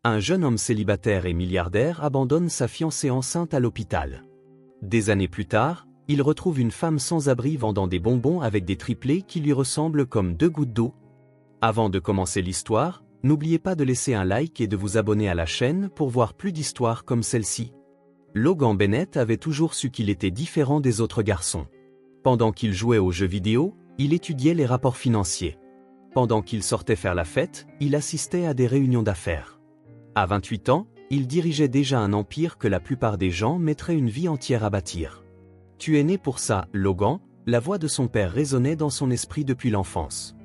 Un jeune homme célibataire et milliardaire abandonne sa fiancée enceinte à l'hôpital. Des années plus tard, il retrouve une femme sans abri vendant des bonbons avec des triplés qui lui ressemblent comme deux gouttes d'eau. Avant de commencer l'histoire, n'oubliez pas de laisser un like et de vous abonner à la chaîne pour voir plus d'histoires comme celle-ci. Logan Bennett avait toujours su qu'il était différent des autres garçons. Pendant qu'il jouait aux jeux vidéo, il étudiait les rapports financiers. Pendant qu'il sortait faire la fête, il assistait à des réunions d'affaires. À 28 ans, il dirigeait déjà un empire que la plupart des gens mettraient une vie entière à bâtir. « Tu es né pour ça, Logan », la voix de son père résonnait dans son esprit depuis l'enfance.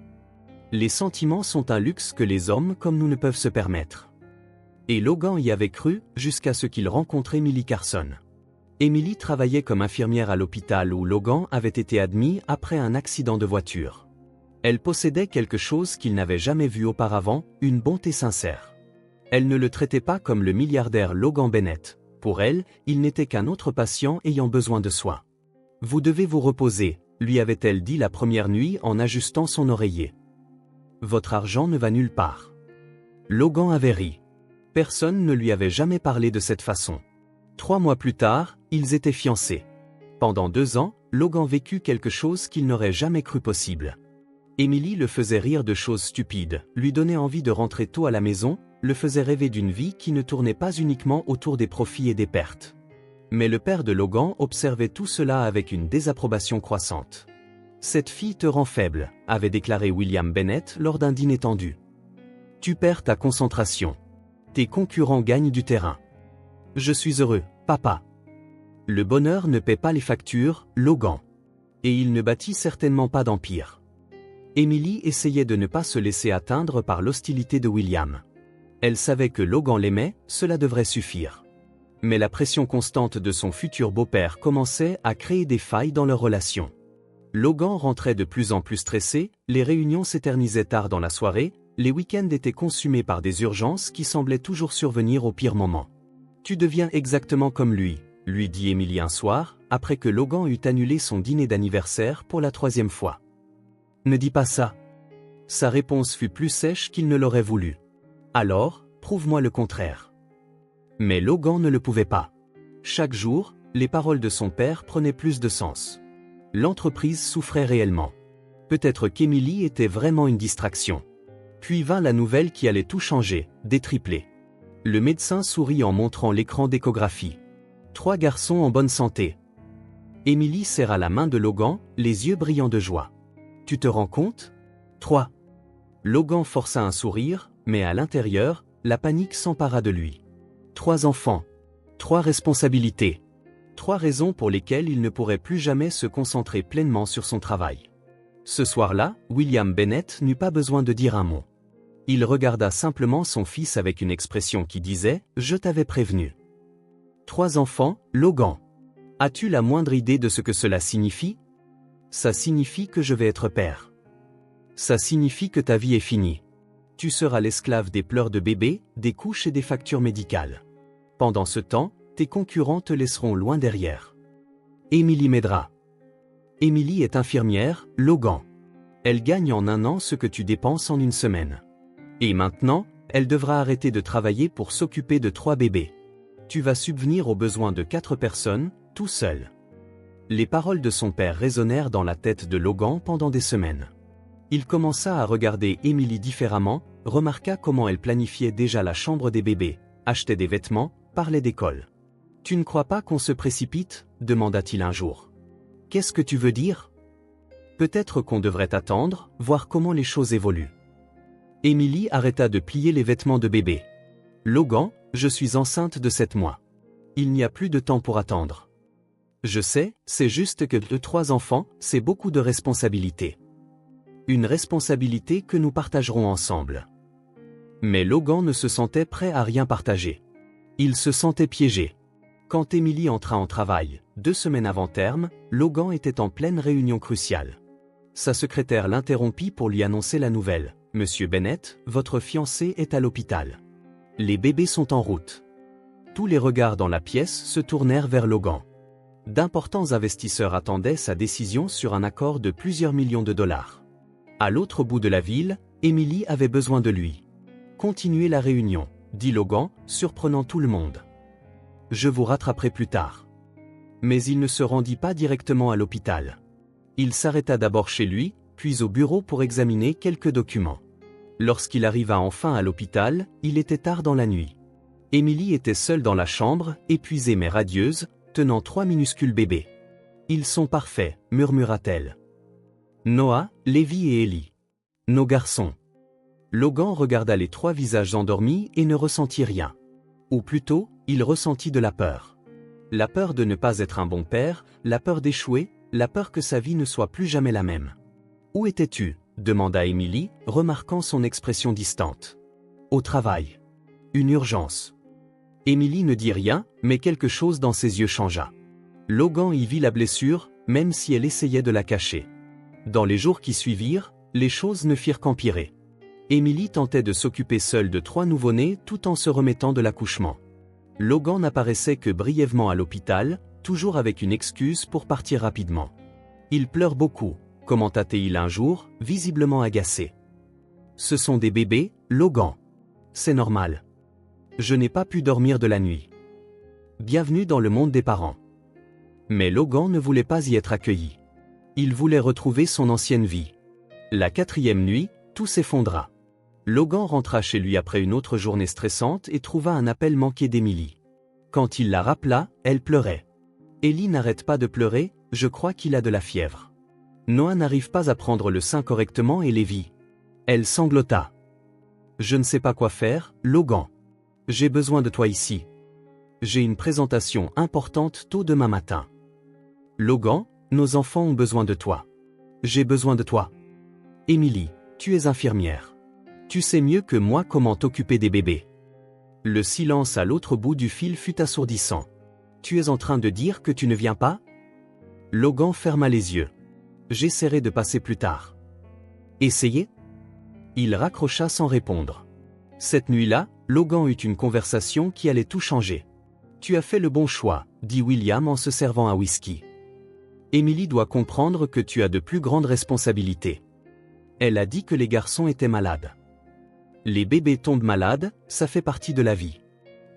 Les sentiments sont un luxe que les hommes comme nous ne peuvent se permettre. Et Logan y avait cru, jusqu'à ce qu'il rencontre Emily Carson. Emily travaillait comme infirmière à l'hôpital où Logan avait été admis après un accident de voiture. Elle possédait quelque chose qu'il n'avait jamais vu auparavant, une bonté sincère. Elle ne le traitait pas comme le milliardaire Logan Bennett. Pour elle, il n'était qu'un autre patient ayant besoin de soins. « Vous devez vous reposer », lui avait-elle dit la première nuit en ajustant son oreiller. « Votre argent ne va nulle part. » Logan avait ri. Personne ne lui avait jamais parlé de cette façon. 3 mois plus tard, ils étaient fiancés. Pendant 2 ans, Logan vécut quelque chose qu'il n'aurait jamais cru possible. Emily le faisait rire de choses stupides, lui donnait envie de rentrer tôt à la maison, le faisait rêver d'une vie qui ne tournait pas uniquement autour des profits et des pertes. Mais le père de Logan observait tout cela avec une désapprobation croissante. « Cette fille te rend faible », avait déclaré William Bennett lors d'un dîner tendu. « Tu perds ta concentration. Tes concurrents gagnent du terrain. »« Je suis heureux, papa. » Le bonheur ne paie pas les factures, Logan. Et il ne bâtit certainement pas d'empire. Emily essayait de ne pas se laisser atteindre par l'hostilité de William. Elle savait que Logan l'aimait, cela devrait suffire. Mais la pression constante de son futur beau-père commençait à créer des failles dans leur relation. Logan rentrait de plus en plus stressé, les réunions s'éternisaient tard dans la soirée, les week-ends étaient consumés par des urgences qui semblaient toujours survenir au pire moment. « Tu deviens exactement comme lui », lui dit Emily un soir, après que Logan eut annulé son dîner d'anniversaire pour la 3e fois. « Ne dis pas ça. » Sa réponse fut plus sèche qu'il ne l'aurait voulu. « Alors, prouve-moi le contraire. » Mais Logan ne le pouvait pas. Chaque jour, les paroles de son père prenaient plus de sens. L'entreprise souffrait réellement. Peut-être qu'Emily était vraiment une distraction. Puis vint la nouvelle qui allait tout changer, des triplés. Le médecin sourit en montrant l'écran d'échographie. 3 garçons en bonne santé. Emily serra la main de Logan, les yeux brillants de joie. « Tu te rends compte ? 3. » Logan força un sourire, mais à l'intérieur, la panique s'empara de lui. 3 enfants. 3 responsabilités. 3 raisons pour lesquelles il ne pourrait plus jamais se concentrer pleinement sur son travail. Ce soir-là, William Bennett n'eut pas besoin de dire un mot. Il regarda simplement son fils avec une expression qui disait « Je t'avais prévenu ». 3 enfants, Logan. As-tu la moindre idée de ce que cela signifie ? Ça signifie que je vais être père. Ça signifie que ta vie est finie. Tu seras l'esclave des pleurs de bébé, des couches et des factures médicales. Pendant ce temps, tes concurrents te laisseront loin derrière. Emily m'aidera. Emily est infirmière, Logan. Elle gagne en 1 an ce que tu dépenses en 1 semaine. Et maintenant, elle devra arrêter de travailler pour s'occuper de 3 bébés. Tu vas subvenir aux besoins de 4 personnes, tout seul. Les paroles de son père résonnèrent dans la tête de Logan pendant des semaines. Il commença à regarder Emily différemment, remarqua comment elle planifiait déjà la chambre des bébés, achetait des vêtements, parlait d'école. « Tu ne crois pas qu'on se précipite ?» demanda-t-il un jour. « Qu'est-ce que tu veux dire ? Peut-être qu'on devrait attendre, voir comment les choses évoluent. » Emily arrêta de plier les vêtements de bébé. « Logan, je suis enceinte de 7 mois. Il n'y a plus de temps pour attendre. Je sais, c'est juste que 3 enfants, c'est beaucoup de responsabilités. Une responsabilité que nous partagerons ensemble. » Mais Logan ne se sentait prêt à rien partager. Il se sentait piégé. Quand Emily entra en travail, 2 semaines avant terme, Logan était en pleine réunion cruciale. Sa secrétaire l'interrompit pour lui annoncer la nouvelle. « Monsieur Bennett, votre fiancé est à l'hôpital. Les bébés sont en route. » Tous les regards dans la pièce se tournèrent vers Logan. D'importants investisseurs attendaient sa décision sur un accord de plusieurs millions de dollars. À l'autre bout de la ville, Emily avait besoin de lui. « Continuez la réunion. dit Logan, surprenant tout le monde. Je vous rattraperai plus tard. Mais il ne se rendit pas directement à l'hôpital. Il s'arrêta d'abord chez lui, puis au bureau pour examiner quelques documents. Lorsqu'il arriva enfin à l'hôpital, il était tard dans la nuit. Emily était seule dans la chambre, épuisée mais radieuse, tenant 3 minuscules bébés. « Ils sont parfaits », murmura-t-elle. Noah, Levi et Ellie. Nos garçons. Logan regarda les 3 visages endormis et ne ressentit rien. Ou plutôt, il ressentit de la peur. La peur de ne pas être un bon père, la peur d'échouer, la peur que sa vie ne soit plus jamais la même. « Où étais-tu » demanda Emily, remarquant son expression distante. « Au travail. Une urgence. » Emily ne dit rien, mais quelque chose dans ses yeux changea. Logan y vit la blessure, même si elle essayait de la cacher. Dans les jours qui suivirent, les choses ne firent qu'empirer. Emily tentait de s'occuper seule de 3 nouveau-nés tout en se remettant de l'accouchement. Logan n'apparaissait que brièvement à l'hôpital, toujours avec une excuse pour partir rapidement. « Il pleure beaucoup », commenta-t-il un jour, visiblement agacé. « Ce sont des bébés, Logan. C'est normal. Je n'ai pas pu dormir de la nuit. Bienvenue dans le monde des parents. » Mais Logan ne voulait pas y être accueilli. Il voulait retrouver son ancienne vie. La 4e nuit, tout s'effondra. Logan rentra chez lui après une autre journée stressante et trouva un appel manqué d'Emily. Quand il la rappela, elle pleurait. « Ellie n'arrête pas de pleurer, je crois qu'il a de la fièvre. Noah n'arrive pas à prendre le sein correctement et Levi. » Elle sanglota. « Je ne sais pas quoi faire, Logan. J'ai besoin de toi ici. J'ai une présentation importante tôt demain matin. Logan, nos enfants ont besoin de toi. J'ai besoin de toi. Emily, tu es infirmière. Tu sais mieux que moi comment t'occuper des bébés. » Le silence à l'autre bout du fil fut assourdissant. « Tu es en train de dire que tu ne viens pas ?» Logan ferma les yeux. « J'essaierai de passer plus tard. » « Essayez ?» Il raccrocha sans répondre. Cette nuit-là, Logan eut une conversation qui allait tout changer. « Tu as fait le bon choix, » dit William en se servant un whisky. « Emily doit comprendre que tu as de plus grandes responsabilités. Elle a dit que les garçons étaient malades. Les bébés tombent malades, ça fait partie de la vie.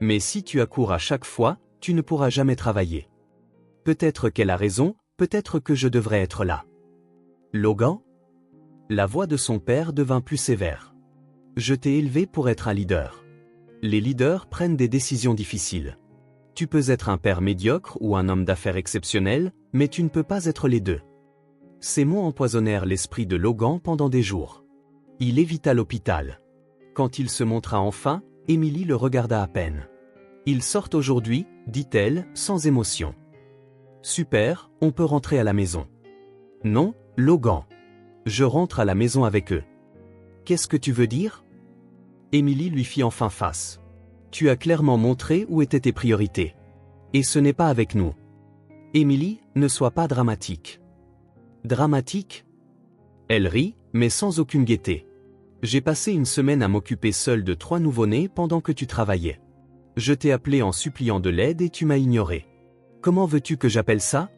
Mais si tu accours à chaque fois, tu ne pourras jamais travailler. Peut-être qu'elle a raison, peut-être que je devrais être là. » Logan ? La voix de son père devint plus sévère. « Je t'ai élevé pour être un leader. Les leaders prennent des décisions difficiles. Tu peux être un père médiocre ou un homme d'affaires exceptionnel, mais tu ne peux pas être les deux. » Ces mots empoisonnèrent l'esprit de Logan pendant des jours. Il évita l'hôpital. Quand il se montra enfin, Emily le regarda à peine. « Ils sortent aujourd'hui, dit-elle, sans émotion. Super, on peut rentrer à la maison. » Non, Logan. Je rentre à la maison avec eux. Qu'est-ce que tu veux dire ? Emily lui fit enfin face. Tu as clairement montré où étaient tes priorités. Et ce n'est pas avec nous. Emily, ne sois pas dramatique. Dramatique ? Elle rit, mais sans aucune gaieté. J'ai passé une semaine à m'occuper seule de 3 nouveau-nés pendant que tu travaillais. Je t'ai appelé en suppliant de l'aide et tu m'as ignoré. Comment veux-tu que j'appelle ça ?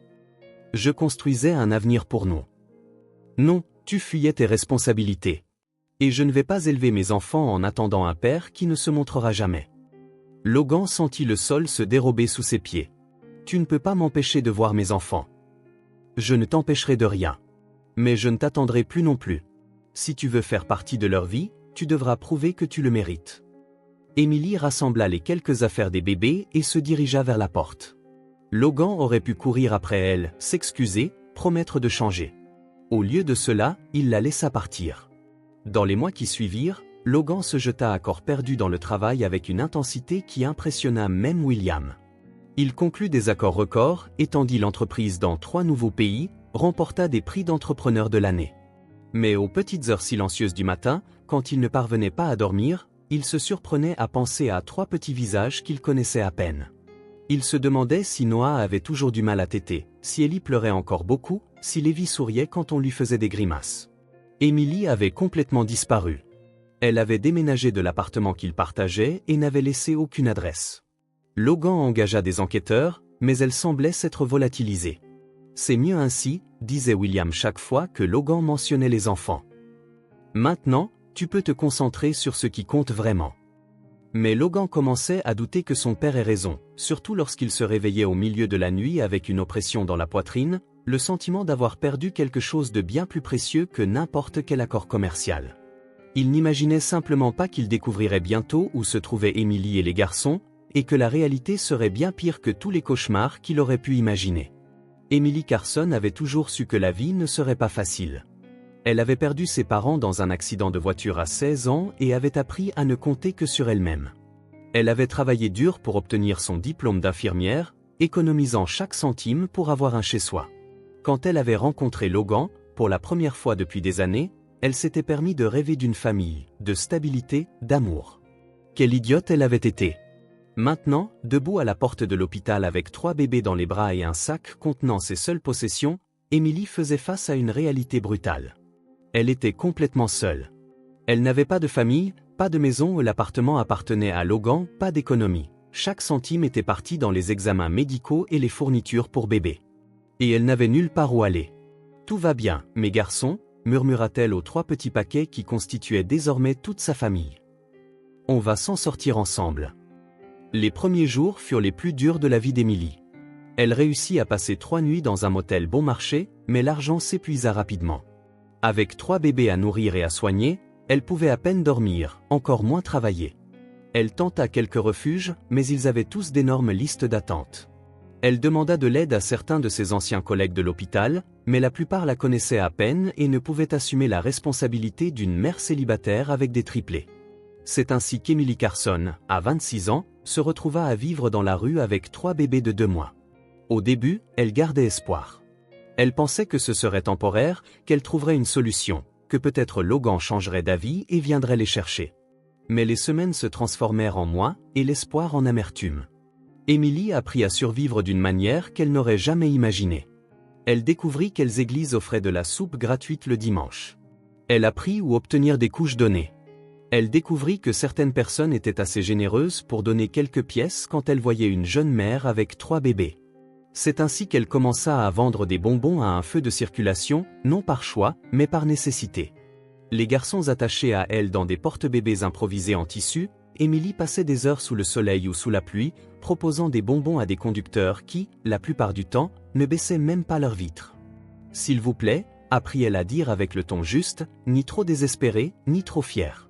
Je construisais un avenir pour nous. Non, tu fuyais tes responsabilités. Et je ne vais pas élever mes enfants en attendant un père qui ne se montrera jamais. Logan sentit le sol se dérober sous ses pieds. Tu ne peux pas m'empêcher de voir mes enfants. Je ne t'empêcherai de rien. Mais je ne t'attendrai plus non plus. Si tu veux faire partie de leur vie, tu devras prouver que tu le mérites. Emily rassembla les quelques affaires des bébés et se dirigea vers la porte. Logan aurait pu courir après elle, s'excuser, promettre de changer. Au lieu de cela, il la laissa partir. Dans les mois qui suivirent, Logan se jeta à corps perdu dans le travail avec une intensité qui impressionna même William. Il conclut des accords records, étendit l'entreprise dans 3 nouveaux pays, remporta des prix d'entrepreneur de l'année. Mais aux petites heures silencieuses du matin, quand il ne parvenait pas à dormir, il se surprenait à penser à 3 petits visages qu'il connaissait à peine. Il se demandait si Noah avait toujours du mal à téter, si Ellie pleurait encore beaucoup, si Levi souriait quand on lui faisait des grimaces. Emily avait complètement disparu. Elle avait déménagé de l'appartement qu'ils partageaient et n'avait laissé aucune adresse. Logan engagea des enquêteurs, mais elle semblait s'être volatilisée. « C'est mieux ainsi », disait William chaque fois que Logan mentionnait les enfants. « Maintenant, tu peux te concentrer sur ce qui compte vraiment. » Mais Logan commençait à douter que son père ait raison, surtout lorsqu'il se réveillait au milieu de la nuit avec une oppression dans la poitrine, le sentiment d'avoir perdu quelque chose de bien plus précieux que n'importe quel accord commercial. Il n'imaginait simplement pas qu'il découvrirait bientôt où se trouvaient Emily et les garçons, et que la réalité serait bien pire que tous les cauchemars qu'il aurait pu imaginer. Emily Carson avait toujours su que la vie ne serait pas facile. Elle avait perdu ses parents dans un accident de voiture à 16 ans et avait appris à ne compter que sur elle-même. Elle avait travaillé dur pour obtenir son diplôme d'infirmière, économisant chaque centime pour avoir un chez-soi. Quand elle avait rencontré Logan, pour la première fois depuis des années, elle s'était permis de rêver d'une famille, de stabilité, d'amour. Quelle idiote elle avait été! Maintenant, debout à la porte de l'hôpital avec 3 bébés dans les bras et un sac contenant ses seules possessions, Emily faisait face à une réalité brutale. Elle était complètement seule. Elle n'avait pas de famille, pas de maison où l'appartement appartenait à Logan, pas d'économie. Chaque centime était parti dans les examens médicaux et les fournitures pour bébé. Et elle n'avait nulle part où aller. « Tout va bien, mes garçons », murmura-t-elle aux 3 petits paquets qui constituaient désormais toute sa famille. « On va s'en sortir ensemble. » Les premiers jours furent les plus durs de la vie d'Emily. Elle réussit à passer 3 nuits dans un motel bon marché, mais l'argent s'épuisa rapidement. Avec 3 bébés à nourrir et à soigner, elle pouvait à peine dormir, encore moins travailler. Elle tenta quelques refuges, mais ils avaient tous d'énormes listes d'attente. Elle demanda de l'aide à certains de ses anciens collègues de l'hôpital, mais la plupart la connaissaient à peine et ne pouvaient assumer la responsabilité d'une mère célibataire avec des triplés. C'est ainsi qu'Emily Carson, à 26 ans, se retrouva à vivre dans la rue avec 3 bébés de 2 mois. Au début, elle gardait espoir. Elle pensait que ce serait temporaire, qu'elle trouverait une solution, que peut-être Logan changerait d'avis et viendrait les chercher. Mais les semaines se transformèrent en mois, et l'espoir en amertume. Emily apprit à survivre d'une manière qu'elle n'aurait jamais imaginée. Elle découvrit quelles églises offraient de la soupe gratuite le dimanche. Elle apprit où obtenir des couches données. Elle découvrit que certaines personnes étaient assez généreuses pour donner quelques pièces quand elles voyaient une jeune mère avec 3 bébés. C'est ainsi qu'elle commença à vendre des bonbons à un feu de circulation, non par choix, mais par nécessité. Les garçons attachés à elle dans des porte-bébés improvisés en tissu, Emily passait des heures sous le soleil ou sous la pluie, proposant des bonbons à des conducteurs qui, la plupart du temps, ne baissaient même pas leurs vitres. « S'il vous plaît », apprit-elle à dire avec le ton juste, ni trop désespéré, ni trop fier.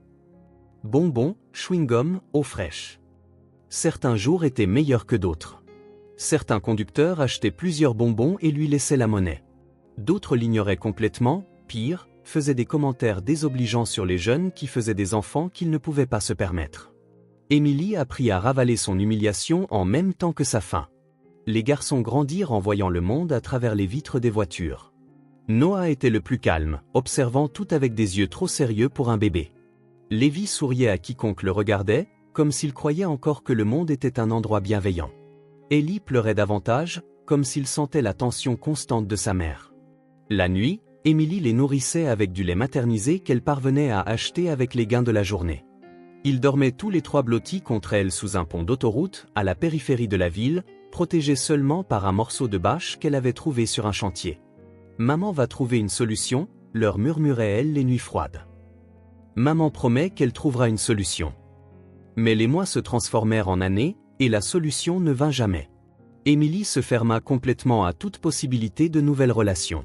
Bonbons, chewing-gum, eau fraîche. Certains jours étaient meilleurs que d'autres. Certains conducteurs achetaient plusieurs bonbons et lui laissaient la monnaie. D'autres l'ignoraient complètement, pire, faisaient des commentaires désobligeants sur les jeunes qui faisaient des enfants qu'ils ne pouvaient pas se permettre. Emily apprit à ravaler son humiliation en même temps que sa faim. Les garçons grandirent en voyant le monde à travers les vitres des voitures. Noah était le plus calme, observant tout avec des yeux trop sérieux pour un bébé. Lévi souriait à quiconque le regardait, comme s'il croyait encore que le monde était un endroit bienveillant. Ellie pleurait davantage, comme s'il sentait la tension constante de sa mère. La nuit, Emily les nourrissait avec du lait maternisé qu'elle parvenait à acheter avec les gains de la journée. Ils dormaient tous les 3 blottis contre elle sous un pont d'autoroute, à la périphérie de la ville, protégés seulement par un morceau de bâche qu'elle avait trouvé sur un chantier. « Maman va trouver une solution », leur murmurait-elle les nuits froides. Maman promet qu'elle trouvera une solution. Mais les mois se transformèrent en années, et la solution ne vint jamais. Emily se ferma complètement à toute possibilité de nouvelles relations.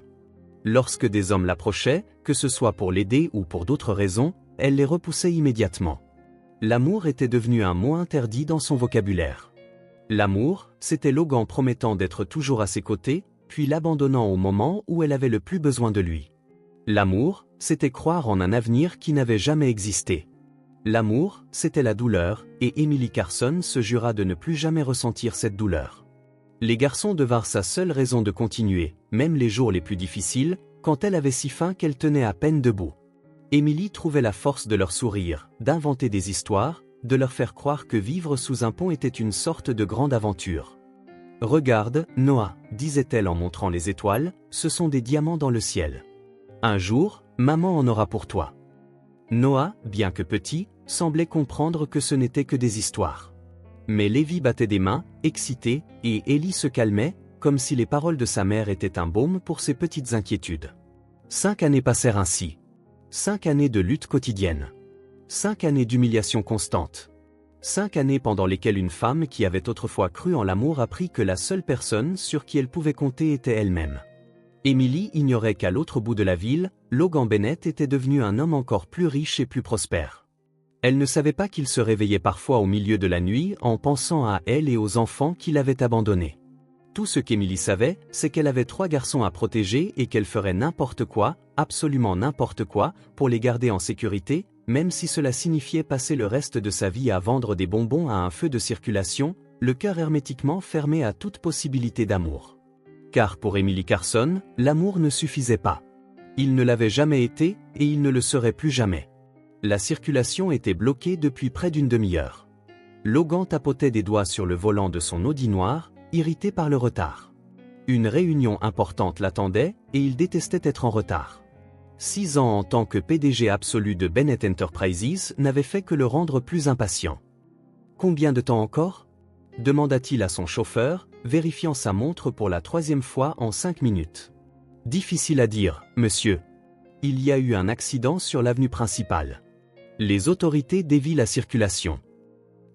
Lorsque des hommes l'approchaient, que ce soit pour l'aider ou pour d'autres raisons, elle les repoussait immédiatement. L'amour était devenu un mot interdit dans son vocabulaire. L'amour, c'était Logan promettant d'être toujours à ses côtés, puis l'abandonnant au moment où elle avait le plus besoin de lui. L'amour, c'était croire en un avenir qui n'avait jamais existé. L'amour, c'était la douleur, et Emily Carson se jura de ne plus jamais ressentir cette douleur. Les garçons devinrent sa seule raison de continuer, même les jours les plus difficiles, quand elle avait si faim qu'elle tenait à peine debout. Emily trouvait la force de leur sourire, d'inventer des histoires, de leur faire croire que vivre sous un pont était une sorte de grande aventure. « Regarde, Noah, disait-elle en montrant les étoiles, ce sont des diamants dans le ciel. Un jour, maman en aura pour toi. » Noah, bien que petit, semblait comprendre que ce n'était que des histoires. Mais Lévi battait des mains, excité, et Ellie se calmait, comme si les paroles de sa mère étaient un baume pour ses petites inquiétudes. 5 années passèrent ainsi. 5 années de lutte quotidienne. 5 années d'humiliation constante. 5 années pendant lesquelles une femme qui avait autrefois cru en l'amour apprit que la seule personne sur qui elle pouvait compter était elle-même. Emily ignorait qu'à l'autre bout de la ville, Logan Bennett était devenu un homme encore plus riche et plus prospère. Elle ne savait pas qu'il se réveillait parfois au milieu de la nuit en pensant à elle et aux enfants qu'il avait abandonnés. Tout ce qu'Emily savait, c'est qu'elle avait 3 garçons à protéger et qu'elle ferait n'importe quoi, absolument n'importe quoi, pour les garder en sécurité, même si cela signifiait passer le reste de sa vie à vendre des bonbons à un feu de circulation, le cœur hermétiquement fermé à toute possibilité d'amour. Car pour Emily Carson, l'amour ne suffisait pas. Il ne l'avait jamais été, et il ne le serait plus jamais. La circulation était bloquée depuis près d'une demi-heure. Logan tapotait des doigts sur le volant de son Audi noir, irrité par le retard. Une réunion importante l'attendait, et il détestait être en retard. 6 ans en tant que PDG absolu de Bennett Enterprises n'avaient fait que le rendre plus impatient. « Combien de temps encore ?» demanda-t-il à son chauffeur, vérifiant sa montre pour la 3e fois en 5 minutes. « Difficile à dire, monsieur. Il y a eu un accident sur l'avenue principale. Les autorités dévient la circulation. »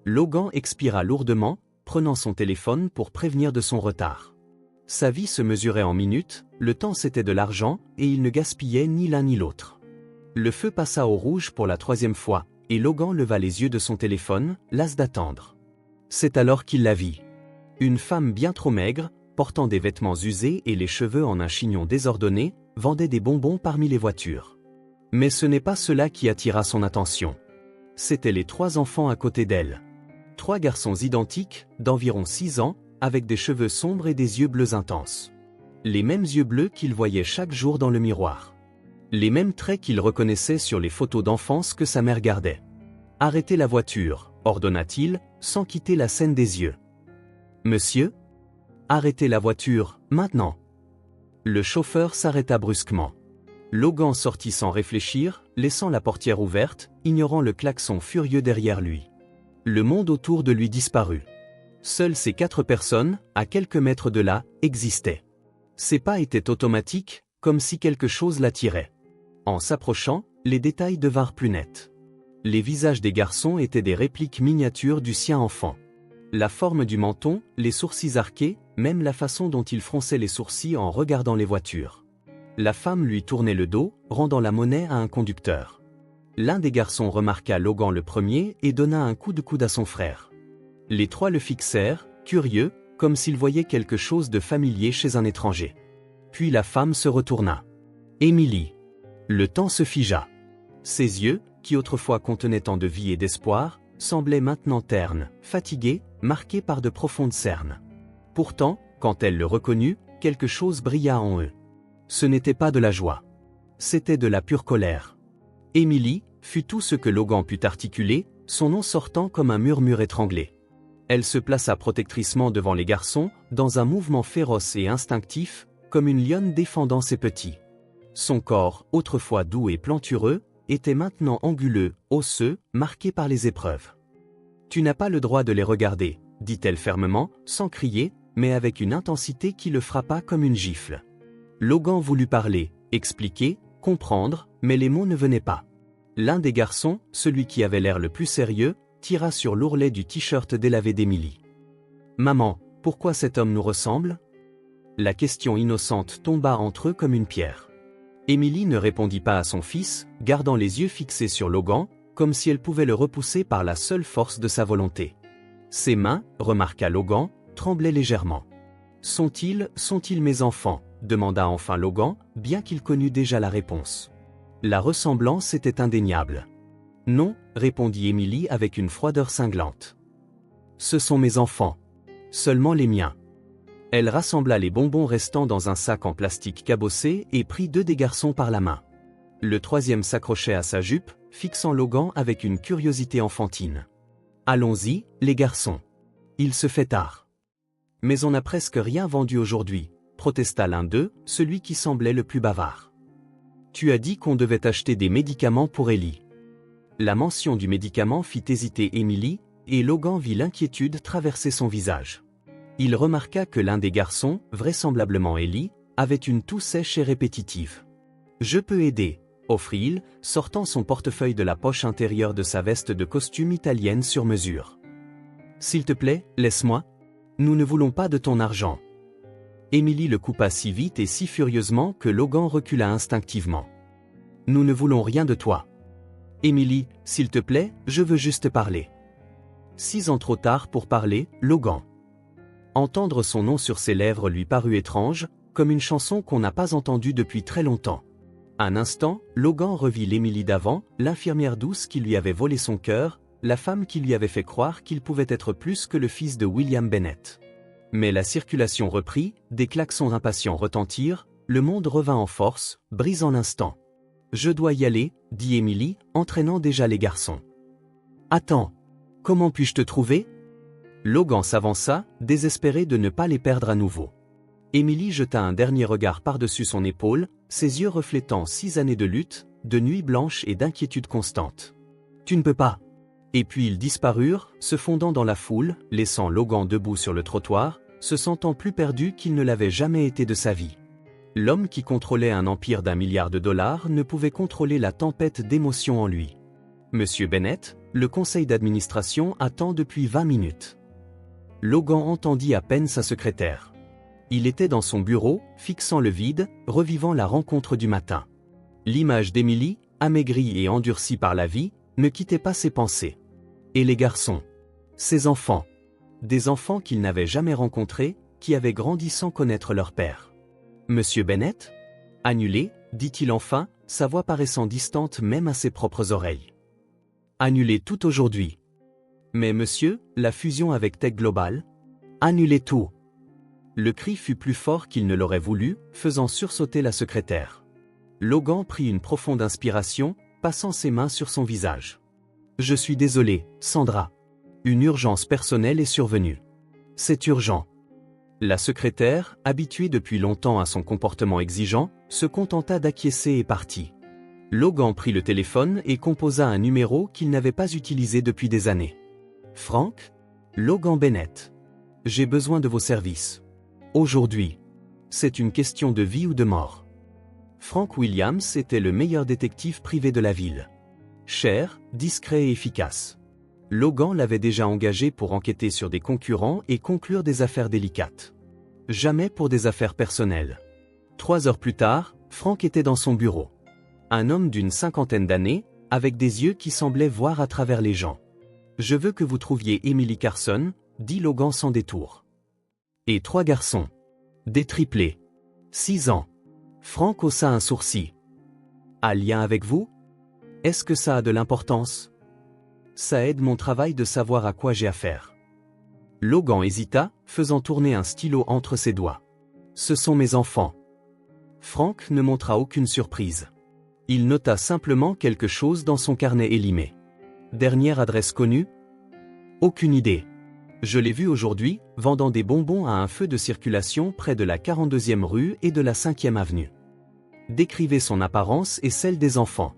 Logan expira lourdement, prenant son téléphone pour prévenir de son retard. Sa vie se mesurait en minutes, le temps c'était de l'argent, et il ne gaspillait ni l'un ni l'autre. Le feu passa au rouge pour la 3e fois, et Logan leva les yeux de son téléphone, las d'attendre. C'est alors qu'il la vit. Une femme bien trop maigre, portant des vêtements usés et les cheveux en un chignon désordonné, vendait des bonbons parmi les voitures. Mais ce n'est pas cela qui attira son attention. C'étaient les 3 enfants à côté d'elle. 3 garçons identiques, d'environ 6 ans, avec des cheveux sombres et des yeux bleus intenses. Les mêmes yeux bleus qu'il voyait chaque jour dans le miroir. Les mêmes traits qu'il reconnaissait sur les photos d'enfance que sa mère gardait. « Arrêtez la voiture », ordonna-t-il, sans quitter la scène des yeux. « Monsieur ? Arrêtez la voiture, maintenant !» Le chauffeur s'arrêta brusquement. Logan sortit sans réfléchir, laissant la portière ouverte, ignorant le klaxon furieux derrière lui. Le monde autour de lui disparut. Seules ces 4 personnes, à quelques mètres de là, existaient. Ses pas étaient automatiques, comme si quelque chose l'attirait. En s'approchant, les détails devinrent plus nets. Les visages des garçons étaient des répliques miniatures du sien enfant. La forme du menton, les sourcils arqués, même la façon dont il fronçait les sourcils en regardant les voitures. La femme lui tournait le dos, rendant la monnaie à un conducteur. L'un des garçons remarqua Logan le premier et donna un coup de coude à son frère. Les 3 le fixèrent, curieux, comme s'ils voyaient quelque chose de familier chez un étranger. Puis la femme se retourna. Emily. Le temps se figea. Ses yeux, qui autrefois contenaient tant de vie et d'espoir, semblaient maintenant ternes, fatigués, marqués par de profondes cernes. Pourtant, quand elle le reconnut, quelque chose brilla en eux. Ce n'était pas de la joie. C'était de la pure colère. Emily fut tout ce que Logan put articuler, son nom sortant comme un murmure étranglé. Elle se plaça protectricement devant les garçons, dans un mouvement féroce et instinctif, comme une lionne défendant ses petits. Son corps, autrefois doux et plantureux, était maintenant anguleux, osseux, marqué par les épreuves. « Tu n'as pas le droit de les regarder », dit-elle fermement, sans crier, mais avec une intensité qui le frappa comme une gifle. Logan voulut parler, expliquer, comprendre, mais les mots ne venaient pas. L'un des garçons, celui qui avait l'air le plus sérieux, tira sur l'ourlet du t-shirt délavé d'Emily. « Maman, pourquoi cet homme nous ressemble ?» La question innocente tomba entre eux comme une pierre. Emily ne répondit pas à son fils, gardant les yeux fixés sur Logan, comme si elle pouvait le repousser par la seule force de sa volonté. Ses mains, remarqua Logan, tremblaient légèrement. « Sont-ils mes enfants ?» demanda enfin Logan, bien qu'il connût déjà la réponse. La ressemblance était indéniable. « Non, » répondit Emily avec une froideur cinglante. « Ce sont mes enfants. Seulement les miens. » Elle rassembla les bonbons restants dans un sac en plastique cabossé et prit 2 des garçons par la main. Le 3e s'accrochait à sa jupe, fixant Logan avec une curiosité enfantine. « Allons-y, les garçons. Il se fait tard. »« Mais on n'a presque rien vendu aujourd'hui, » protesta l'un d'eux, celui qui semblait le plus bavard. « Tu as dit qu'on devait acheter des médicaments pour Ellie. » La mention du médicament fit hésiter Emily, et Logan vit l'inquiétude traverser son visage. Il remarqua que l'un des garçons, vraisemblablement Ellie, avait une toux sèche et répétitive. « Je peux aider », offrit-il, sortant son portefeuille de la poche intérieure de sa veste de costume italienne sur mesure. S'il te plaît, laisse-moi. Nous ne voulons pas de ton argent. Emily le coupa si vite et si furieusement que Logan recula instinctivement. Nous ne voulons rien de toi. Emily, s'il te plaît, je veux juste parler. 6 ans trop tard pour parler, Logan. Entendre son nom sur ses lèvres lui parut étrange, comme une chanson qu'on n'a pas entendue depuis très longtemps. Un instant, Logan revit l'Emily d'avant, l'infirmière douce qui lui avait volé son cœur, la femme qui lui avait fait croire qu'il pouvait être plus que le fils de William Bennett. Mais la circulation reprit, des klaxons impatients retentirent, le monde revint en force, brisant l'instant. Je dois y aller, dit Emily, entraînant déjà les garçons. Attends. Comment puis-je te trouver? Logan s'avança, désespéré de ne pas les perdre à nouveau. Emily jeta un dernier regard par-dessus son épaule, ses yeux reflétant 6 années de lutte, de nuits blanches et d'inquiétude constante. Tu ne peux pas. Et puis ils disparurent, se fondant dans la foule, laissant Logan debout sur le trottoir, se sentant plus perdu qu'il ne l'avait jamais été de sa vie. L'homme qui contrôlait un empire d'1 milliard de dollars ne pouvait contrôler la tempête d'émotions en lui. Monsieur Bennett, le conseil d'administration attend depuis 20 minutes. Logan entendit à peine sa secrétaire. Il était dans son bureau, fixant le vide, revivant la rencontre du matin. L'image d'Emily, amaigrie et endurcie par la vie, ne quittait pas ses pensées. Et les garçons. Ses enfants. Des enfants qu'il n'avait jamais rencontrés, qui avaient grandi sans connaître leur père. Monsieur Bennett? Annulé, dit-il enfin, sa voix paraissant distante même à ses propres oreilles. Annulé tout aujourd'hui. Mais monsieur, la fusion avec Tech Global? Annulé tout. Le cri fut plus fort qu'il ne l'aurait voulu, faisant sursauter la secrétaire. Logan prit une profonde inspiration, passant ses mains sur son visage. Je suis désolé, Sandra. Une urgence personnelle est survenue. C'est urgent. La secrétaire, habituée depuis longtemps à son comportement exigeant, se contenta d'acquiescer et partit. Logan prit le téléphone et composa un numéro qu'il n'avait pas utilisé depuis des années. Frank? Logan Bennett. J'ai besoin de vos services. Aujourd'hui. C'est une question de vie ou de mort. Frank Williams était le meilleur détective privé de la ville. Cher, discret et efficace. Logan l'avait déjà engagé pour enquêter sur des concurrents et conclure des affaires délicates. Jamais pour des affaires personnelles. 3 heures plus tard, Frank était dans son bureau. Un homme d'une 50aine d'années, avec des yeux qui semblaient voir à travers les gens. « Je veux que vous trouviez Emily Carson », dit Logan sans détour. Et 3 garçons. Des triplés. 6 ans. Frank haussa un sourcil. « A lien avec vous? Est-ce que ça a de l'importance? Ça aide mon travail de savoir à quoi j'ai affaire. » Logan hésita, faisant tourner un stylo entre ses doigts. « Ce sont mes enfants. » Frank ne montra aucune surprise. Il nota simplement quelque chose dans son carnet élimé. Dernière adresse connue? Aucune idée. Je l'ai vu aujourd'hui, vendant des bonbons à un feu de circulation près de la 42e rue et de la 5e avenue. Décrivez son apparence et celle des enfants.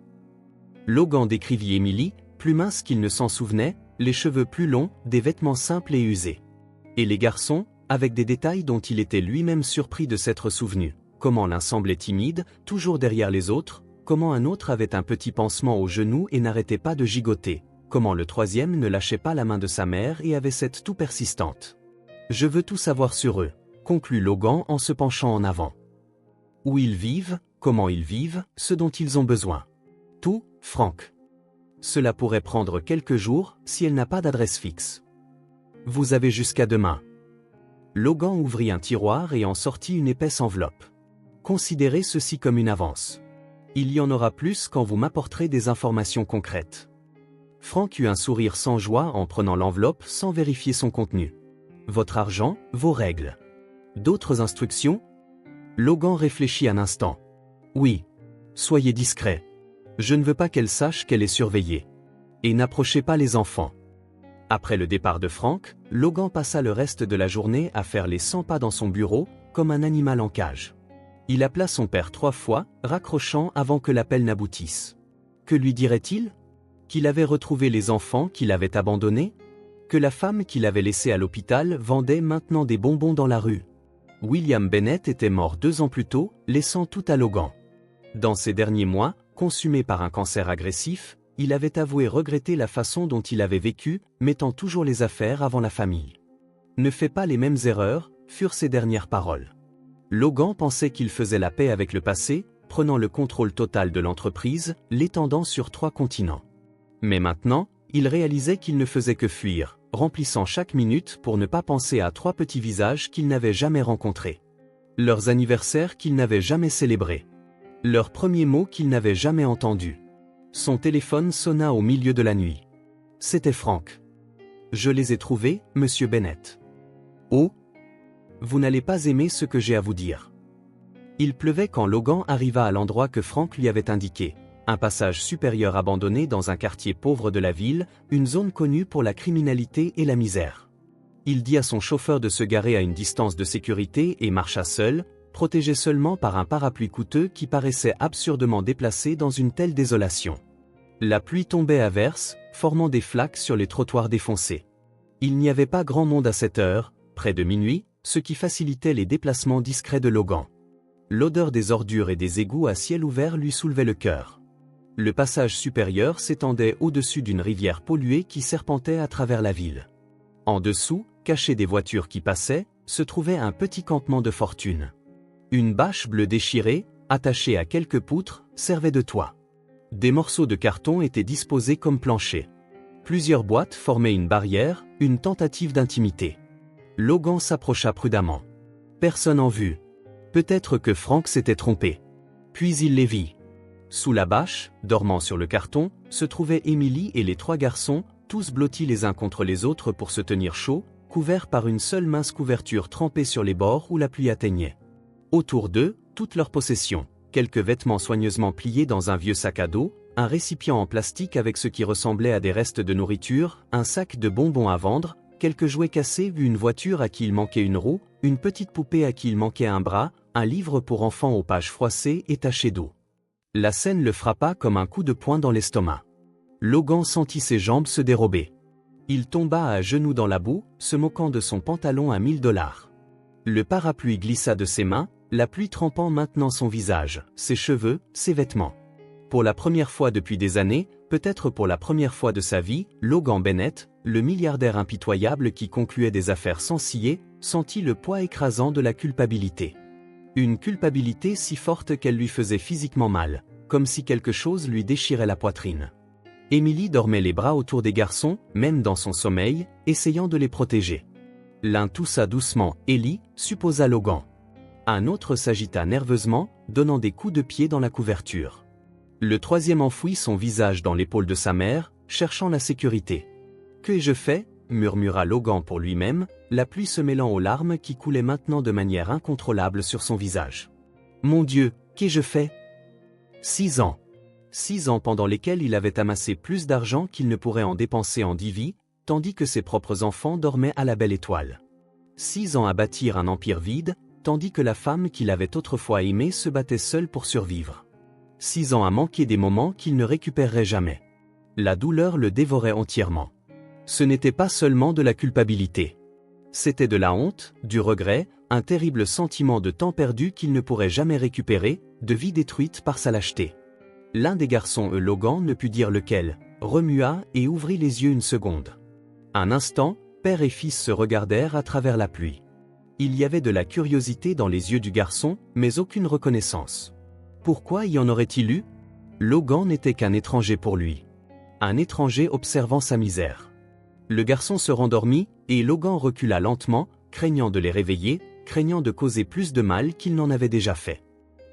Logan décrivit Emily, plus mince qu'il ne s'en souvenait, les cheveux plus longs, des vêtements simples et usés. Et les garçons, avec des détails dont il était lui-même surpris de s'être souvenu. Comment l'un semblait timide, toujours derrière les autres, comment un autre avait un petit pansement au genou et n'arrêtait pas de gigoter, comment le troisième ne lâchait pas la main de sa mère et avait cette toux persistante. Je veux tout savoir sur eux, conclut Logan en se penchant en avant. Où ils vivent, comment ils vivent, ce dont ils ont besoin. Tout, Frank. Cela pourrait prendre quelques jours si elle n'a pas d'adresse fixe. Vous avez jusqu'à demain. Logan ouvrit un tiroir et en sortit une épaisse enveloppe. Considérez ceci comme une avance. Il y en aura plus quand vous m'apporterez des informations concrètes. Frank eut un sourire sans joie en prenant l'enveloppe sans vérifier son contenu. Votre argent, vos règles. D'autres instructions? Logan réfléchit un instant. Oui. Soyez discret. Je ne veux pas qu'elle sache qu'elle est surveillée. Et n'approchez pas les enfants. Après le départ de Frank, Logan passa le reste de la journée à faire les 100 pas dans son bureau, comme un animal en cage. Il appela son père 3 fois, raccrochant avant que l'appel n'aboutisse. Que lui dirait-il? Qu'il avait retrouvé les enfants qu'il avait abandonnés? Que la femme qu'il avait laissée à l'hôpital vendait maintenant des bonbons dans la rue? William Bennett était mort 2 ans plus tôt, laissant tout à Logan. Dans ces derniers mois, consumé par un cancer agressif, il avait avoué regretter la façon dont il avait vécu, mettant toujours les affaires avant la famille. Ne fais pas les mêmes erreurs, furent ses dernières paroles. Logan pensait qu'il faisait la paix avec le passé, prenant le contrôle total de l'entreprise, l'étendant sur 3 continents. Mais maintenant, il réalisait qu'il ne faisait que fuir, remplissant chaque minute pour ne pas penser à 3 petits visages qu'il n'avait jamais rencontrés. Leurs anniversaires qu'il n'avait jamais célébrés. Leurs premiers mots qu'il n'avait jamais entendus. Son téléphone sonna au milieu de la nuit. C'était Frank. Je les ai trouvés, monsieur Bennett. Oh! Vous n'allez pas aimer ce que j'ai à vous dire. Il pleuvait quand Logan arriva à l'endroit que Frank lui avait indiqué, un passage supérieur abandonné dans un quartier pauvre de la ville, une zone connue pour la criminalité et la misère. Il dit à son chauffeur de se garer à une distance de sécurité et marcha seul, protégé seulement par un parapluie coûteux qui paraissait absurdement déplacé dans une telle désolation. La pluie tombait à verse, formant des flaques sur les trottoirs défoncés. Il n'y avait pas grand monde à cette heure, près de minuit, ce qui facilitait les déplacements discrets de Logan. L'odeur des ordures et des égouts à ciel ouvert lui soulevait le cœur. Le passage supérieur s'étendait au-dessus d'une rivière polluée qui serpentait à travers la ville. En dessous, caché des voitures qui passaient, se trouvait un petit campement de fortune. Une bâche bleue déchirée, attachée à quelques poutres, servait de toit. Des morceaux de carton étaient disposés comme plancher. Plusieurs boîtes formaient une barrière, une tentative d'intimité. Logan s'approcha prudemment. Personne en vue. Peut-être que Frank s'était trompé. Puis il les vit. Sous la bâche, dormant sur le carton, se trouvaient Emily et les 3 garçons, tous blottis les uns contre les autres pour se tenir chaud, couverts par une seule mince couverture trempée sur les bords où la pluie atteignait. Autour d'eux, toutes leurs possessions, quelques vêtements soigneusement pliés dans un vieux sac à dos, un récipient en plastique avec ce qui ressemblait à des restes de nourriture, un sac de bonbons à vendre, quelques jouets cassés, une voiture à qui il manquait une roue, une petite poupée à qui il manquait un bras, un livre pour enfants aux pages froissées et tachées d'eau. La scène le frappa comme un coup de poing dans l'estomac. Logan sentit ses jambes se dérober. Il tomba à genoux dans la boue, se moquant de son pantalon à $1000. Le parapluie glissa de ses mains, la pluie trempant maintenant son visage, ses cheveux, ses vêtements. Pour la première fois depuis des années, peut-être pour la première fois de sa vie, Logan Bennett, le milliardaire impitoyable qui concluait des affaires sans ciller, sentit le poids écrasant de la culpabilité. Une culpabilité si forte qu'elle lui faisait physiquement mal, comme si quelque chose lui déchirait la poitrine. Emily dormait les bras autour des garçons, même dans son sommeil, essayant de les protéger. L'un toussa doucement, Ellie, supposa Logan. Un autre s'agita nerveusement, donnant des coups de pied dans la couverture. Le 3e enfouit son visage dans l'épaule de sa mère, cherchant la sécurité. « Que ai-je fait » murmura Logan pour lui-même, la pluie se mêlant aux larmes qui coulaient maintenant de manière incontrôlable sur son visage. « Mon Dieu, qu'ai-je fait » 6 ans. 6 ans pendant lesquels il avait amassé plus d'argent qu'il ne pourrait en dépenser en 10 vies, tandis que ses propres enfants dormaient à la belle étoile. 6 ans à bâtir un empire vide, tandis que la femme qu'il avait autrefois aimée se battait seule pour survivre. 6 ans à manquer des moments qu'il ne récupérerait jamais. La douleur le dévorait entièrement. Ce n'était pas seulement de la culpabilité. C'était de la honte, du regret, un terrible sentiment de temps perdu qu'il ne pourrait jamais récupérer, de vie détruite par sa lâcheté. L'un des garçons, Logan ne put dire lequel, remua et ouvrit les yeux une seconde. Un instant, père et fils se regardèrent à travers la pluie. Il y avait de la curiosité dans les yeux du garçon, mais aucune reconnaissance. Pourquoi y en aurait-il eu ? Logan n'était qu'un étranger pour lui. Un étranger observant sa misère. Le garçon se rendormit, et Logan recula lentement, craignant de les réveiller, craignant de causer plus de mal qu'il n'en avait déjà fait.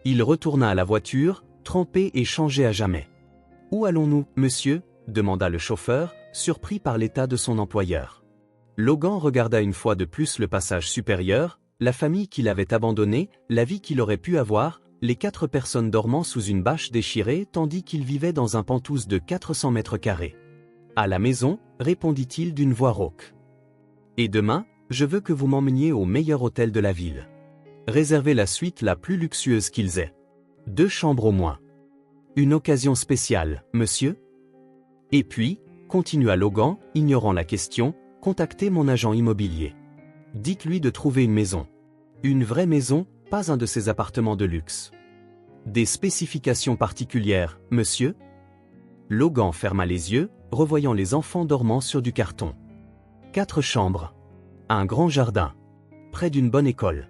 Il retourna à la voiture, trempé et changé à jamais. « Où allons-nous, monsieur » demanda le chauffeur, surpris par l'état de son employeur. Logan regarda une fois de plus le passage supérieur, la famille qu'il avait abandonnée, la vie qu'il aurait pu avoir, les 4 personnes dormant sous une bâche déchirée tandis qu'il vivait dans un penthouse de 400 mètres carrés. « À la maison » répondit-il d'une voix rauque. « Et demain, je veux que vous m'emmeniez au meilleur hôtel de la ville. Réservez la suite la plus luxueuse qu'ils aient. 2 chambres au moins. Une occasion spéciale, monsieur ?» Et puis, continua Logan, ignorant la question, contactez mon agent immobilier. Dites-lui de trouver une maison. Une vraie maison, pas un de ces appartements de luxe. Des spécifications particulières, monsieur ? Logan ferma les yeux, revoyant les enfants dormant sur du carton. 4 chambres. Un grand jardin. Près d'une bonne école.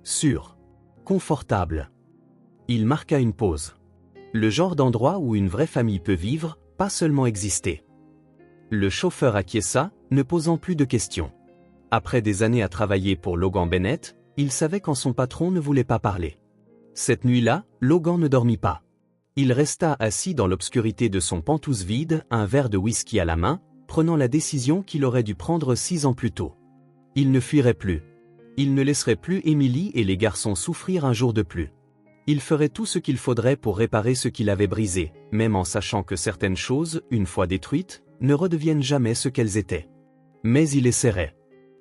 Sûr. Confortable. Il marqua une pause. Le genre d'endroit où une vraie famille peut vivre, pas seulement exister. Le chauffeur acquiesça, ne posant plus de questions. Après des années à travailler pour Logan Bennett, il savait quand son patron ne voulait pas parler. Cette nuit-là, Logan ne dormit pas. Il resta assis dans l'obscurité de son penthouse vide, un verre de whisky à la main, prenant la décision qu'il aurait dû prendre 6 ans plus tôt. Il ne fuirait plus. Il ne laisserait plus Emily et les garçons souffrir un jour de plus. Il ferait tout ce qu'il faudrait pour réparer ce qu'il avait brisé, même en sachant que certaines choses, une fois détruites, ne redeviennent jamais ce qu'elles étaient. Mais il essaierait.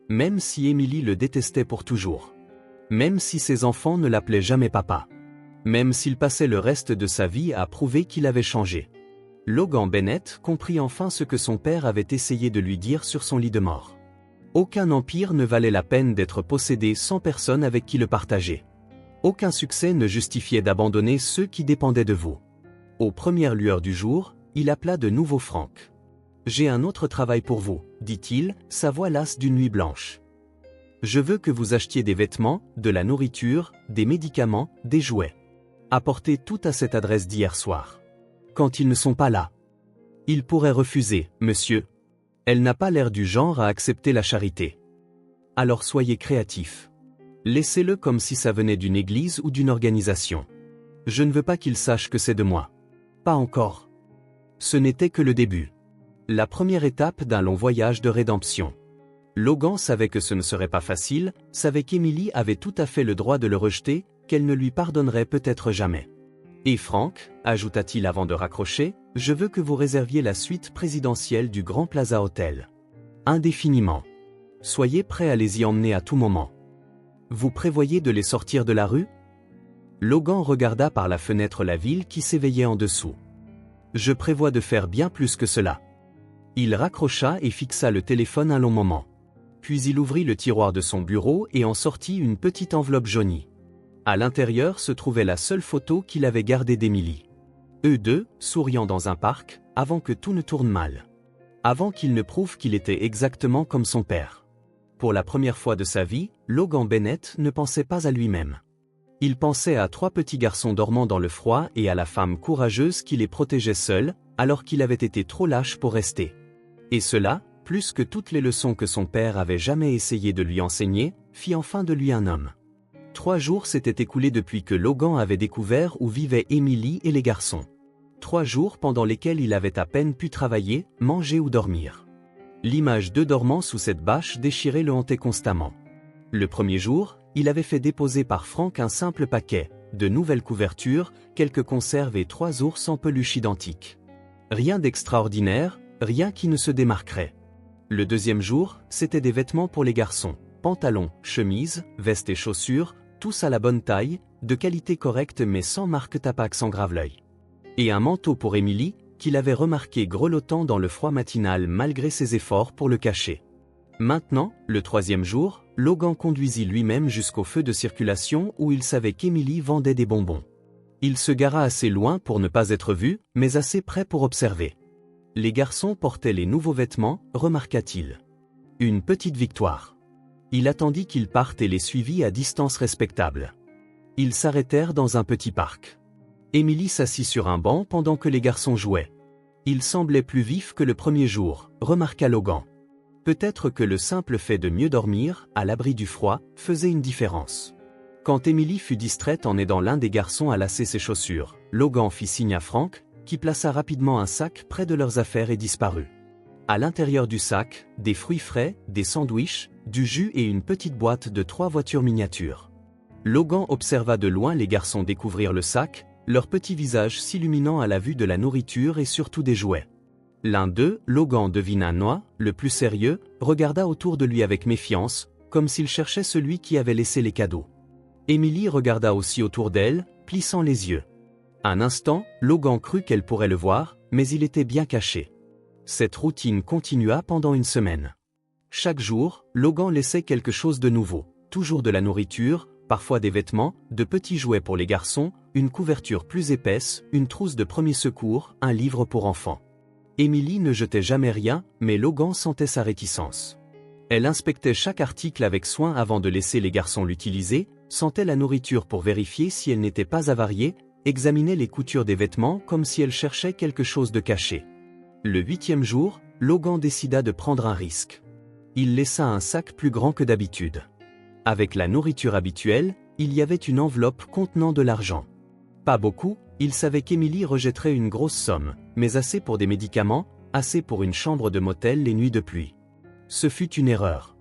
Même si Emily le détestait pour toujours. Même si ses enfants ne l'appelaient jamais papa. Même s'il passait le reste de sa vie à prouver qu'il avait changé. Logan Bennett comprit enfin ce que son père avait essayé de lui dire sur son lit de mort. Aucun empire ne valait la peine d'être possédé sans personne avec qui le partager. Aucun succès ne justifiait d'abandonner ceux qui dépendaient de vous. Aux premières lueurs du jour, il appela de nouveau Frank. « J'ai un autre travail pour vous, dit-il, sa voix lasse d'une nuit blanche. Je veux que vous achetiez des vêtements, de la nourriture, des médicaments, des jouets. Apportez tout à cette adresse d'hier soir. Quand ils ne sont pas là. Il pourrait refuser, monsieur. Elle n'a pas l'air du genre à accepter la charité. Alors soyez créatif. Laissez-le comme si ça venait d'une église ou d'une organisation. Je ne veux pas qu'il sache que c'est de moi. Pas encore. Ce n'était que le début. La première étape d'un long voyage de rédemption. Logan savait que ce ne serait pas facile, savait qu'Emily avait tout à fait le droit de le rejeter, qu'elle ne lui pardonnerait peut-être jamais. Et Frank, ajouta-t-il avant de raccrocher, je veux que vous réserviez la suite présidentielle du Grand Plaza Hotel. Indéfiniment. Soyez prêt à les y emmener à tout moment. Vous prévoyez de les sortir de la rue? Logan regarda par la fenêtre la ville qui s'éveillait en dessous. Je prévois de faire bien plus que cela. Il raccrocha et fixa le téléphone un long moment. Puis il ouvrit le tiroir de son bureau et en sortit une petite enveloppe jaunie. À l'intérieur se trouvait la seule photo qu'il avait gardée d'Emily. Eux deux, souriant dans un parc, avant que tout ne tourne mal. Avant qu'il ne prouve qu'il était exactement comme son père. Pour la première fois de sa vie, Logan Bennett ne pensait pas à lui-même. Il pensait à 3 petits garçons dormant dans le froid et à la femme courageuse qui les protégeait seule, alors qu'il avait été trop lâche pour rester. Et cela, plus que toutes les leçons que son père avait jamais essayé de lui enseigner, fit enfin de lui un homme. 3 jours s'étaient écoulés depuis que Logan avait découvert où vivaient Emily et les garçons. 3 jours pendant lesquels il avait à peine pu travailler, manger ou dormir. L'image d'eux dormant sous cette bâche déchirée le hantait constamment. Le premier jour, il avait fait déposer par Frank un simple paquet, de nouvelles couvertures, quelques conserves et 3 ours en peluche identiques. Rien d'extraordinaire, rien qui ne se démarquerait. Le deuxième jour, c'était des vêtements pour les garçons, pantalons, chemises, vestes et chaussures, tous à la bonne taille, de qualité correcte mais sans marque Tapax en grave-l'œil. Et un manteau pour Emily, qu'il avait remarqué grelottant dans le froid matinal malgré ses efforts pour le cacher. Maintenant, le 3e jour, Logan conduisit lui-même jusqu'au feu de circulation où il savait qu'Emily vendait des bonbons. Il se gara assez loin pour ne pas être vu, mais assez près pour observer. Les garçons portaient les nouveaux vêtements, remarqua-t-il. Une petite victoire. Il attendit qu'ils partent et les suivit à distance respectable. Ils s'arrêtèrent dans un petit parc. Emily s'assit sur un banc pendant que les garçons jouaient. Il semblait plus vif que le premier jour, remarqua Logan. Peut-être que le simple fait de mieux dormir, à l'abri du froid, faisait une différence. Quand Emily fut distraite en aidant l'un des garçons à lasser ses chaussures, Logan fit signe à Frank, qui plaça rapidement un sac près de leurs affaires et disparut. À l'intérieur du sac, des fruits frais, des sandwichs, du jus et une petite boîte de 3 voitures miniatures. Logan observa de loin les garçons découvrir le sac, leurs petits visages s'illuminant à la vue de la nourriture et surtout des jouets. L'un d'eux, Logan devina Noah, le plus sérieux, regarda autour de lui avec méfiance, comme s'il cherchait celui qui avait laissé les cadeaux. Emily regarda aussi autour d'elle, plissant les yeux. Un instant, Logan crut qu'elle pourrait le voir, mais il était bien caché. Cette routine continua pendant une semaine. Chaque jour, Logan laissait quelque chose de nouveau, toujours de la nourriture, parfois des vêtements, de petits jouets pour les garçons, une couverture plus épaisse, une trousse de premiers secours, un livre pour enfants. Émilie ne jetait jamais rien, mais Logan sentait sa réticence. Elle inspectait chaque article avec soin avant de laisser les garçons l'utiliser, sentait la nourriture pour vérifier si elle n'était pas avariée, examinait les coutures des vêtements comme si elle cherchait quelque chose de caché. Le 8e jour, Logan décida de prendre un risque. Il laissa un sac plus grand que d'habitude. Avec la nourriture habituelle, il y avait une enveloppe contenant de l'argent. Pas beaucoup, il savait qu'Émilie rejetterait une grosse somme, mais assez pour des médicaments, assez pour une chambre de motel les nuits de pluie. Ce fut une erreur.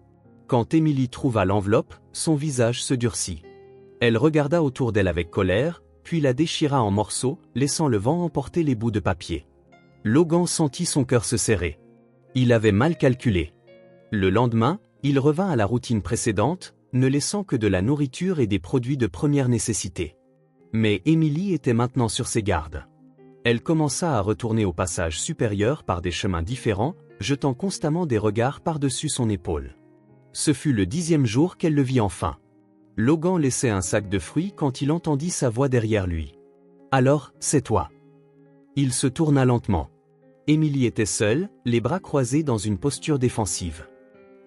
Quand Émilie trouva l'enveloppe, son visage se durcit. Elle regarda autour d'elle avec colère, puis la déchira en morceaux, laissant le vent emporter les bouts de papier. Logan sentit son cœur se serrer. Il avait mal calculé. Le lendemain, il revint à la routine précédente, ne laissant que de la nourriture et des produits de première nécessité. Mais Émilie était maintenant sur ses gardes. Elle commença à retourner au passage supérieur par des chemins différents, jetant constamment des regards par-dessus son épaule. Ce fut le 10e jour qu'elle le vit enfin. Logan laissait un sac de fruits quand il entendit sa voix derrière lui. « Alors, c'est toi. » Il se tourna lentement. Émilie était seule, les bras croisés dans une posture défensive.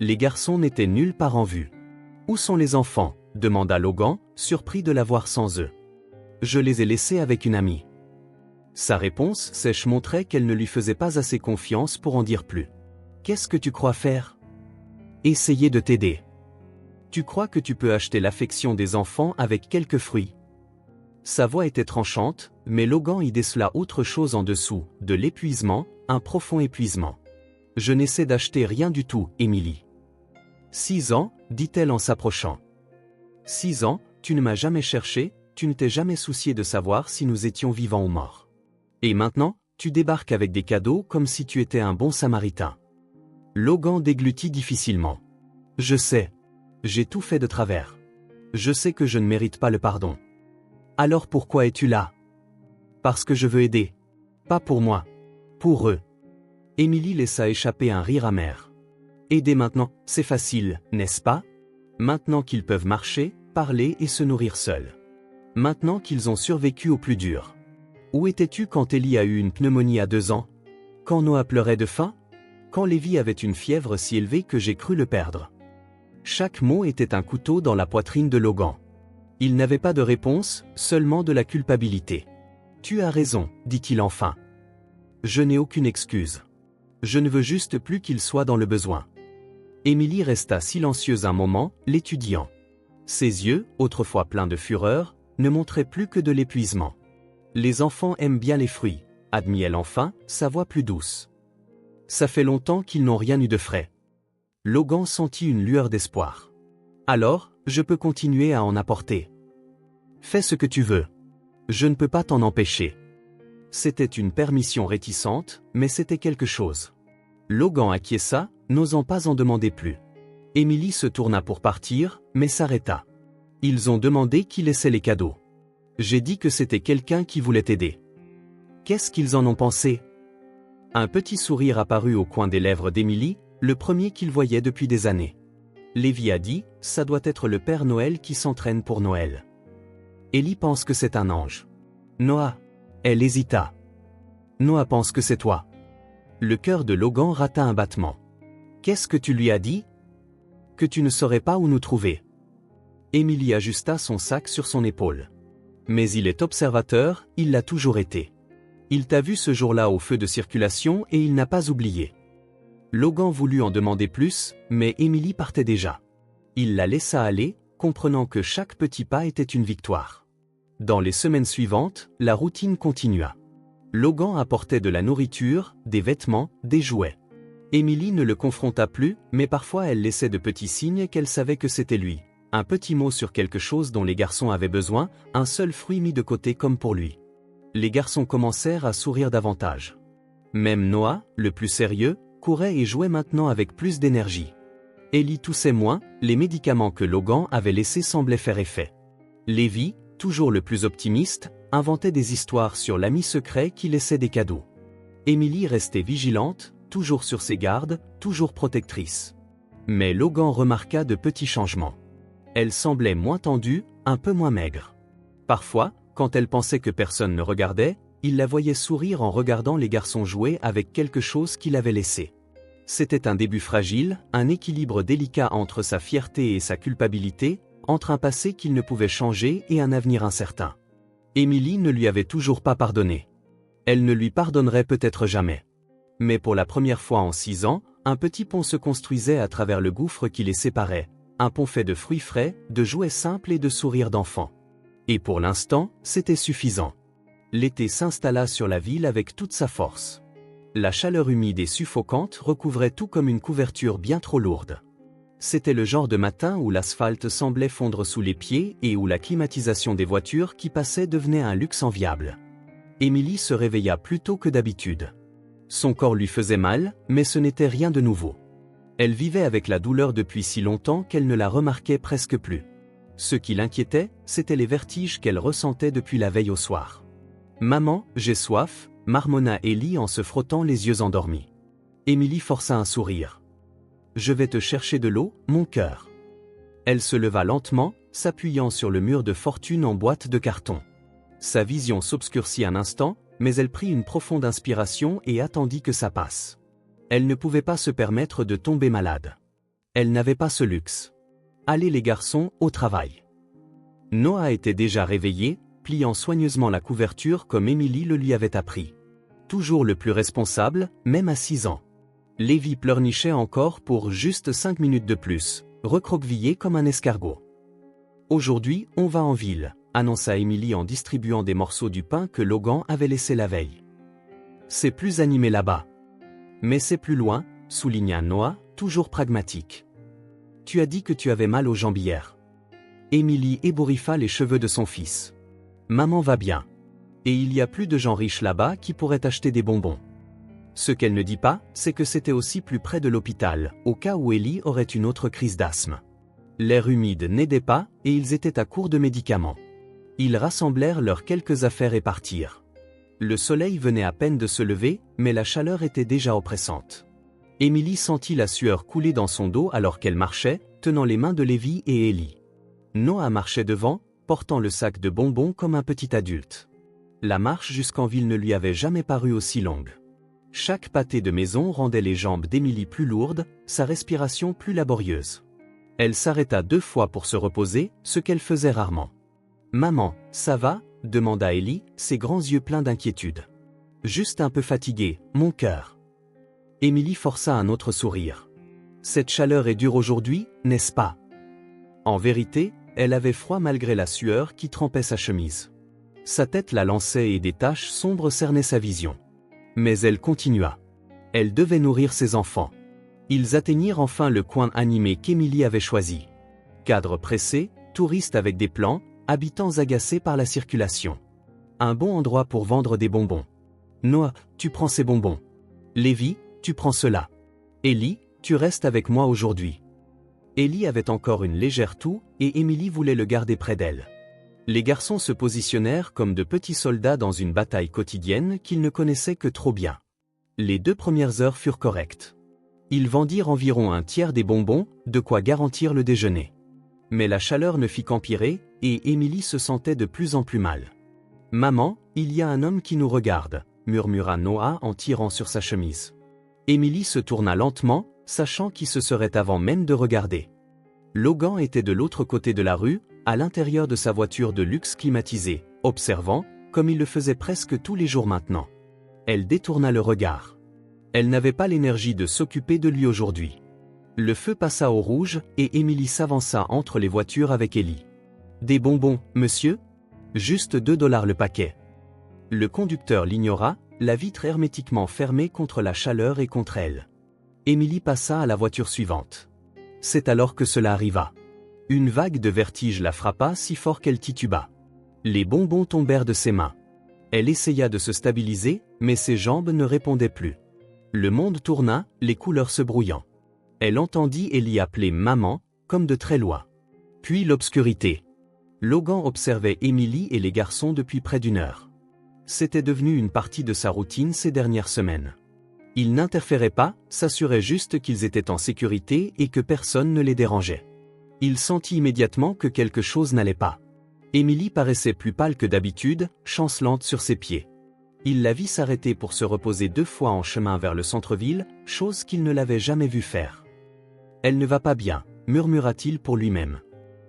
Les garçons n'étaient nulle part en vue. « Où sont les enfants ?» demanda Logan, surpris de la voir sans eux. « Je les ai laissés avec une amie. » Sa réponse sèche montrait qu'elle ne lui faisait pas assez confiance pour en dire plus. « Qu'est-ce que tu crois faire ? » « Essayer de t'aider. Tu crois que tu peux acheter l'affection des enfants avec quelques fruits ? » Sa voix était tranchante, mais Logan y décela autre chose en dessous, de l'épuisement, un profond épuisement. « Je n'essaie d'acheter rien du tout, Émilie. »« 6 ans, dit-elle en s'approchant. 6 ans, tu ne m'as jamais cherché, tu ne t'es jamais soucié de savoir si nous étions vivants ou morts. Et maintenant, tu débarques avec des cadeaux comme si tu étais un bon samaritain. » Logan déglutit difficilement. « Je sais. J'ai tout fait de travers. Je sais que je ne mérite pas le pardon. Alors pourquoi es-tu là ? Parce que je veux aider. Pas pour moi. Pour eux. » Émilie laissa échapper un rire amer. « Aider maintenant, c'est facile, n'est-ce pas ? Maintenant qu'ils peuvent marcher, parler et se nourrir seuls. Maintenant qu'ils ont survécu au plus dur. Où étais-tu quand Ellie a eu une pneumonie à 2 ans ? Quand Noah pleurait de faim ? Quand Lévi avait une fièvre si élevée que j'ai cru le perdre. » Chaque mot était un couteau dans la poitrine de Logan. Il n'avait pas de réponse, seulement de la culpabilité. « Tu as raison, dit-il enfin. Je n'ai aucune excuse. Je ne veux juste plus qu'il soit dans le besoin. » Émilie resta silencieuse un moment, l'étudiant. Ses yeux, autrefois pleins de fureur, ne montraient plus que de l'épuisement. « Les enfants aiment bien les fruits, » admit-elle enfin, sa voix plus douce. « Ça fait longtemps qu'ils n'ont rien eu de frais. » Logan sentit une lueur d'espoir. « Alors, je peux continuer à en apporter. Fais ce que tu veux. Je ne peux pas t'en empêcher. » C'était une permission réticente, mais c'était quelque chose. Logan acquiesça, n'osant pas en demander plus. Émilie se tourna pour partir, mais s'arrêta. « Ils ont demandé qui laissait les cadeaux. J'ai dit que c'était quelqu'un qui voulait t'aider. Qu'est-ce qu'ils en ont pensé ?» Un petit sourire apparut au coin des lèvres d'Émilie, le premier qu'il voyait depuis des années. Lévi a dit, ça doit être le Père Noël qui s'entraîne pour Noël. Ellie pense que c'est un ange. Noah. Elle hésita. Noah pense que c'est toi. Le cœur de Logan rata un battement. Qu'est-ce que tu lui as dit ? Que tu ne saurais pas où nous trouver. Émilie ajusta son sac sur son épaule. Mais il est observateur, il l'a toujours été. Il t'a vu ce jour-là au feu de circulation et il n'a pas oublié. Logan voulut en demander plus, mais Émilie partait déjà. Il la laissa aller, comprenant que chaque petit pas était une victoire. Dans les semaines suivantes, la routine continua. Logan apportait de la nourriture, des vêtements, des jouets. Émilie ne le confronta plus, mais parfois elle laissait de petits signes qu'elle savait que c'était lui. Un petit mot sur quelque chose dont les garçons avaient besoin, un seul fruit mis de côté comme pour lui. Les garçons commencèrent à sourire davantage. Même Noah, le plus sérieux, courait et jouait maintenant avec plus d'énergie. Ellie toussait moins, les médicaments que Logan avait laissés semblaient faire effet. Lévi, toujours le plus optimiste, inventait des histoires sur l'ami secret qui laissait des cadeaux. Émilie restait vigilante, toujours sur ses gardes, toujours protectrice. Mais Logan remarqua de petits changements. Elle semblait moins tendue, un peu moins maigre. Parfois, quand elle pensait que personne ne regardait, il la voyait sourire en regardant les garçons jouer avec quelque chose qu'il avait laissé. C'était un début fragile, un équilibre délicat entre sa fierté et sa culpabilité, entre un passé qu'il ne pouvait changer et un avenir incertain. Émilie ne lui avait toujours pas pardonné. Elle ne lui pardonnerait peut-être jamais. Mais pour la première fois en 6 ans, un petit pont se construisait à travers le gouffre qui les séparait, un pont fait de fruits frais, de jouets simples et de sourires d'enfants. Et pour l'instant, c'était suffisant. L'été s'installa sur la ville avec toute sa force. La chaleur humide et suffocante recouvrait tout comme une couverture bien trop lourde. C'était le genre de matin où l'asphalte semblait fondre sous les pieds et où la climatisation des voitures qui passaient devenait un luxe enviable. Émilie se réveilla plus tôt que d'habitude. Son corps lui faisait mal, mais ce n'était rien de nouveau. Elle vivait avec la douleur depuis si longtemps qu'elle ne la remarquait presque plus. Ce qui l'inquiétait, c'étaient les vertiges qu'elle ressentait depuis la veille au soir. « Maman, j'ai soif », marmonna Ellie en se frottant les yeux endormis. Émilie força un sourire. « Je vais te chercher de l'eau, mon cœur. » Elle se leva lentement, s'appuyant sur le mur de fortune en boîte de carton. Sa vision s'obscurcit un instant, mais elle prit une profonde inspiration et attendit que ça passe. Elle ne pouvait pas se permettre de tomber malade. Elle n'avait pas ce luxe. Allez les garçons, au travail. Noah était déjà réveillé, pliant soigneusement la couverture comme Émilie le lui avait appris. Toujours le plus responsable, même à 6 ans. Lévi pleurnichait encore pour juste 5 minutes de plus, recroquevillé comme un escargot. Aujourd'hui, on va en ville, annonça Émilie en distribuant des morceaux du pain que Logan avait laissé la veille. C'est plus animé là-bas. Mais c'est plus loin, souligna Noah, toujours pragmatique. Tu as dit que tu avais mal aux jambes hier. Émilie ébouriffa les cheveux de son fils. Maman va bien. Et il y a plus de gens riches là-bas qui pourraient acheter des bonbons. Ce qu'elle ne dit pas, c'est que c'était aussi plus près de l'hôpital, au cas où Ellie aurait une autre crise d'asthme. L'air humide n'aidait pas, et ils étaient à court de médicaments. Ils rassemblèrent leurs quelques affaires et partirent. Le soleil venait à peine de se lever, mais la chaleur était déjà oppressante. Émilie sentit la sueur couler dans son dos alors qu'elle marchait, tenant les mains de Lévi et Ellie. Noah marchait devant, portant le sac de bonbons comme un petit adulte. La marche jusqu'en ville ne lui avait jamais paru aussi longue. Chaque pâté de maison rendait les jambes d'Émilie plus lourdes, sa respiration plus laborieuse. Elle s'arrêta 2 fois pour se reposer, ce qu'elle faisait rarement. « Maman, ça va ?» demanda Ellie, ses grands yeux pleins d'inquiétude. « Juste un peu fatiguée, mon cœur. » Émilie força un autre sourire. « Cette chaleur est dure aujourd'hui, n'est-ce pas ?» En vérité, elle avait froid malgré la sueur qui trempait sa chemise. Sa tête la lançait et des taches sombres cernaient sa vision. Mais elle continua. Elle devait nourrir ses enfants. Ils atteignirent enfin le coin animé qu'Émilie avait choisi. Cadre pressé, touristes avec des plans, habitants agacés par la circulation. Un bon endroit pour vendre des bonbons. Noah, tu prends ces bonbons. Lévi, tu prends cela. Ellie, tu restes avec moi aujourd'hui. Ellie avait encore une légère toux, et Émilie voulait le garder près d'elle. Les garçons se positionnèrent comme de petits soldats dans une bataille quotidienne qu'ils ne connaissaient que trop bien. Les 2 premières heures furent correctes. Ils vendirent environ un tiers des bonbons, de quoi garantir le déjeuner. Mais la chaleur ne fit qu'empirer, et Émilie se sentait de plus en plus mal. « Maman, il y a un homme qui nous regarde », murmura Noah en tirant sur sa chemise. Émilie se tourna lentement, sachant qui ce serait avant même de regarder. Logan était de l'autre côté de la rue, à l'intérieur de sa voiture de luxe climatisée, observant, comme il le faisait presque tous les jours maintenant. Elle détourna le regard. Elle n'avait pas l'énergie de s'occuper de lui aujourd'hui. Le feu passa au rouge, et Émilie s'avança entre les voitures avec Ellie. « Des bonbons, monsieur ? Juste $2 le paquet. » Le conducteur l'ignora, la vitre hermétiquement fermée contre la chaleur et contre elle. Émilie passa à la voiture suivante. C'est alors que cela arriva. Une vague de vertige la frappa si fort qu'elle tituba. Les bonbons tombèrent de ses mains. Elle essaya de se stabiliser, mais ses jambes ne répondaient plus. Le monde tourna, les couleurs se brouillant. Elle entendit Ellie appeler « maman », comme de très loin. Puis l'obscurité. Logan observait Émilie et les garçons depuis près d'1 heure. C'était devenu une partie de sa routine ces dernières semaines. Il n'interférait pas, s'assurait juste qu'ils étaient en sécurité et que personne ne les dérangeait. Il sentit immédiatement que quelque chose n'allait pas. Émilie paraissait plus pâle que d'habitude, chancelante sur ses pieds. Il la vit s'arrêter pour se reposer 2 fois en chemin vers le centre-ville, chose qu'il ne l'avait jamais vue faire. « Elle ne va pas bien », murmura-t-il pour lui-même.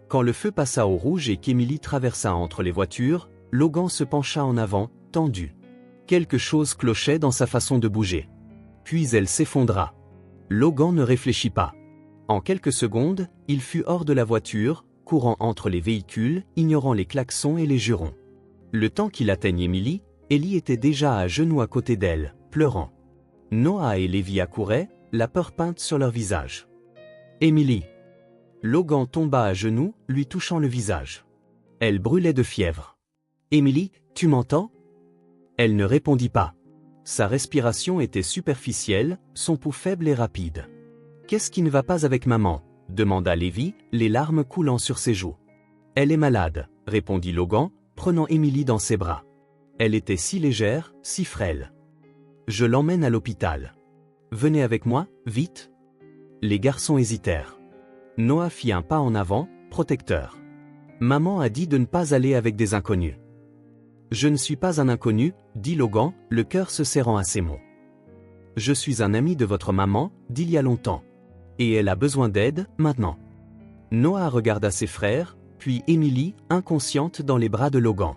Quand le feu passa au rouge et qu'Emily traversa entre les voitures, Logan se pencha en avant, tendu. Quelque chose clochait dans sa façon de bouger. Puis elle s'effondra. Logan ne réfléchit pas. En quelques secondes, il fut hors de la voiture, courant entre les véhicules, ignorant les klaxons et les jurons. Le temps qu'il atteigne Emily, Ellie était déjà à genoux à côté d'elle, pleurant. Noah et Levi accouraient, la peur peinte sur leur visage. « Emily !» Logan tomba à genoux, lui touchant le visage. Elle brûlait de fièvre. « Emily, tu m'entends ?» Elle ne répondit pas. Sa respiration était superficielle, son pouls faible et rapide. « Qu'est-ce qui ne va pas avec maman ?» demanda Levi, les larmes coulant sur ses joues. « Elle est malade, » répondit Logan, prenant Emily dans ses bras. Elle était si légère, si frêle. « Je l'emmène à l'hôpital. »« Venez avec moi, vite !» Les garçons hésitèrent. Noah fit un pas en avant, protecteur. « Maman a dit de ne pas aller avec des inconnus. »« Je ne suis pas un inconnu, » dit Logan, le cœur se serrant à ces mots. « Je suis un ami de votre maman, d'il y a longtemps. Et elle a besoin d'aide, maintenant. » Noah regarda ses frères, puis Emily, inconsciente dans les bras de Logan.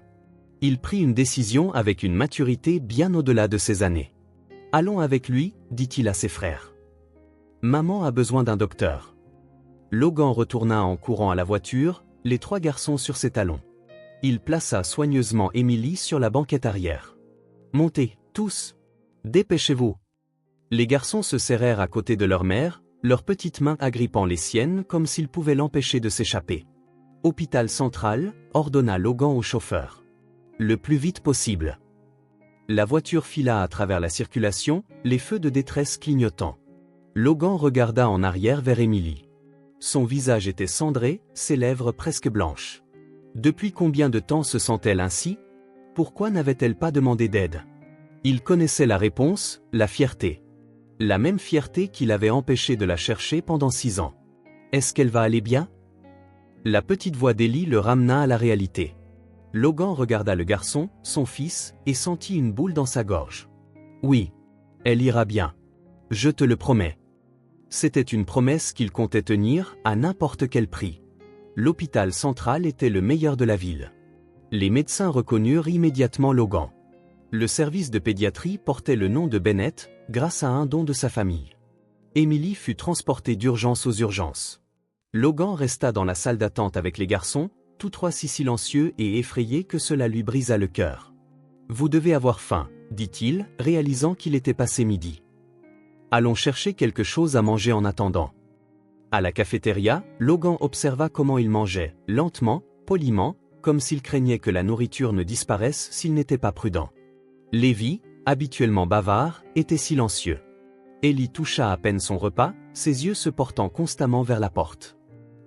Il prit une décision avec une maturité bien au-delà de ses années. « Allons avec lui, » dit-il à ses frères. « Maman a besoin d'un docteur. » Logan retourna en courant à la voiture, les 3 garçons sur ses talons. Il plaça soigneusement Emily sur la banquette arrière. « Montez, tous! Dépêchez-vous !» Les garçons se serrèrent à côté de leur mère, leurs petites mains agrippant les siennes comme s'ils pouvaient l'empêcher de s'échapper. « Hôpital central » ordonna Logan au chauffeur. « Le plus vite possible. » La voiture fila à travers la circulation, les feux de détresse clignotant. Logan regarda en arrière vers Emily. Son visage était cendré, ses lèvres presque blanches. Depuis combien de temps se sent-elle ainsi? Pourquoi n'avait-elle pas demandé d'aide? Il connaissait la réponse, la fierté. La même fierté qui l'avait empêché de la chercher pendant 6 ans. Est-ce qu'elle va aller bien? La petite voix d'Ellie le ramena à la réalité. Logan regarda le garçon, son fils, et sentit une boule dans sa gorge. Oui. Elle ira bien. Je te le promets. C'était une promesse qu'il comptait tenir, à n'importe quel prix. L'hôpital central était le meilleur de la ville. Les médecins reconnurent immédiatement Logan. Le service de pédiatrie portait le nom de Bennett, grâce à un don de sa famille. Emily fut transportée d'urgence aux urgences. Logan resta dans la salle d'attente avec les garçons, tous 3 si silencieux et effrayés que cela lui brisa le cœur. « Vous devez avoir faim, » dit-il, réalisant qu'il était passé midi. « Allons chercher quelque chose à manger en attendant. » À la cafétéria, Logan observa comment il mangeait, lentement, poliment, comme s'il craignait que la nourriture ne disparaisse s'il n'était pas prudent. Levi, habituellement bavard, était silencieux. Ellie toucha à peine son repas, ses yeux se portant constamment vers la porte.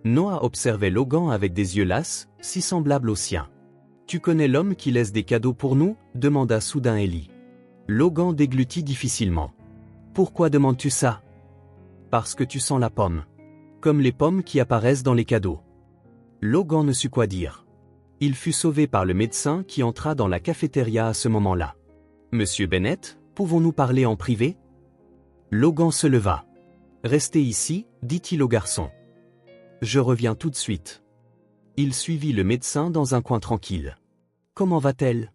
Noah observait Logan avec des yeux lasses, si semblables aux siens. « Tu connais l'homme qui laisse des cadeaux pour nous ?» demanda soudain Ellie. Logan déglutit difficilement. « Pourquoi demandes-tu ça ?»« Parce que tu sens la pomme. Comme les pommes qui apparaissent dans les cadeaux. » Logan ne sut quoi dire. Il fut sauvé par le médecin qui entra dans la cafétéria à ce moment-là. « Monsieur Bennett, pouvons-nous parler en privé ?» Logan se leva. « Restez ici, dit-il au garçon. Je reviens tout de suite. » Il suivit le médecin dans un coin tranquille. « Comment va-t-elle » ?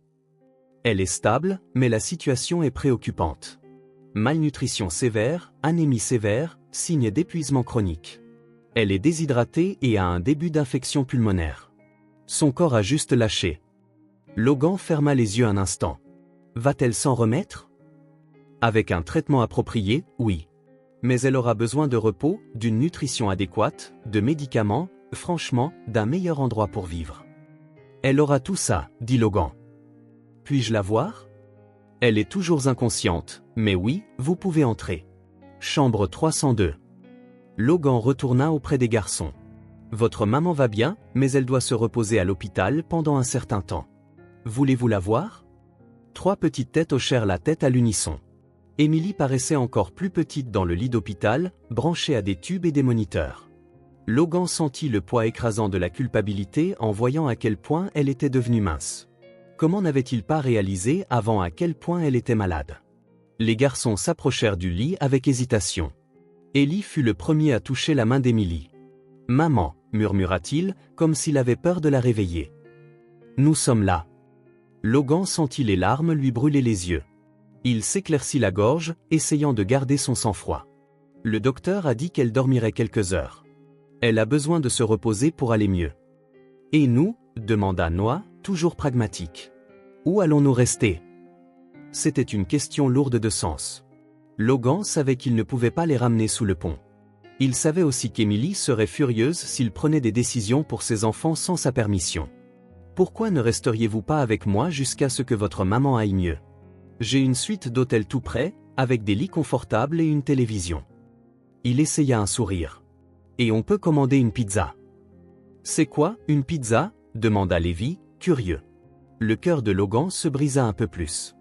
Elle est stable, mais la situation est préoccupante. Malnutrition sévère, anémie sévère, signe d'épuisement chronique. Elle est déshydratée et a un début d'infection pulmonaire. Son corps a juste lâché. Logan ferma les yeux un instant. Va-t-elle s'en remettre ? Avec un traitement approprié, oui. Mais elle aura besoin de repos, d'une nutrition adéquate, de médicaments, franchement, d'un meilleur endroit pour vivre. Elle aura tout ça, dit Logan. Puis-je la voir ? Elle est toujours inconsciente, mais oui, vous pouvez entrer. Chambre 302. Logan retourna auprès des garçons. Votre maman va bien, mais elle doit se reposer à l'hôpital pendant un certain temps. Voulez-vous la voir ? 3 petites têtes hochèrent la tête à l'unisson. Emily paraissait encore plus petite dans le lit d'hôpital, branchée à des tubes et des moniteurs. Logan sentit le poids écrasant de la culpabilité en voyant à quel point elle était devenue mince. Comment n'avait-il pas réalisé avant à quel point elle était malade? Les garçons s'approchèrent du lit avec hésitation. Ellie fut le premier à toucher la main d'Emily. « Maman » murmura-t-il, comme s'il avait peur de la réveiller. « Nous sommes là. » Logan sentit les larmes lui brûler les yeux. Il s'éclaircit la gorge, essayant de garder son sang-froid. Le docteur a dit qu'elle dormirait quelques heures. Elle a besoin de se reposer pour aller mieux. « Et nous » demanda Noah, toujours pragmatique. « Où allons-nous rester ?» C'était une question lourde de sens. Logan savait qu'il ne pouvait pas les ramener sous le pont. Il savait aussi qu'Emily serait furieuse s'il prenait des décisions pour ses enfants sans sa permission. « Pourquoi ne resteriez-vous pas avec moi jusqu'à ce que votre maman aille mieux? J'ai une suite d'hôtels tout près, avec des lits confortables et une télévision. » Il essaya un sourire. « Et on peut commander une pizza. »« C'est quoi, une pizza ?» demanda Levi, curieux. Le cœur de Logan se brisa un peu plus.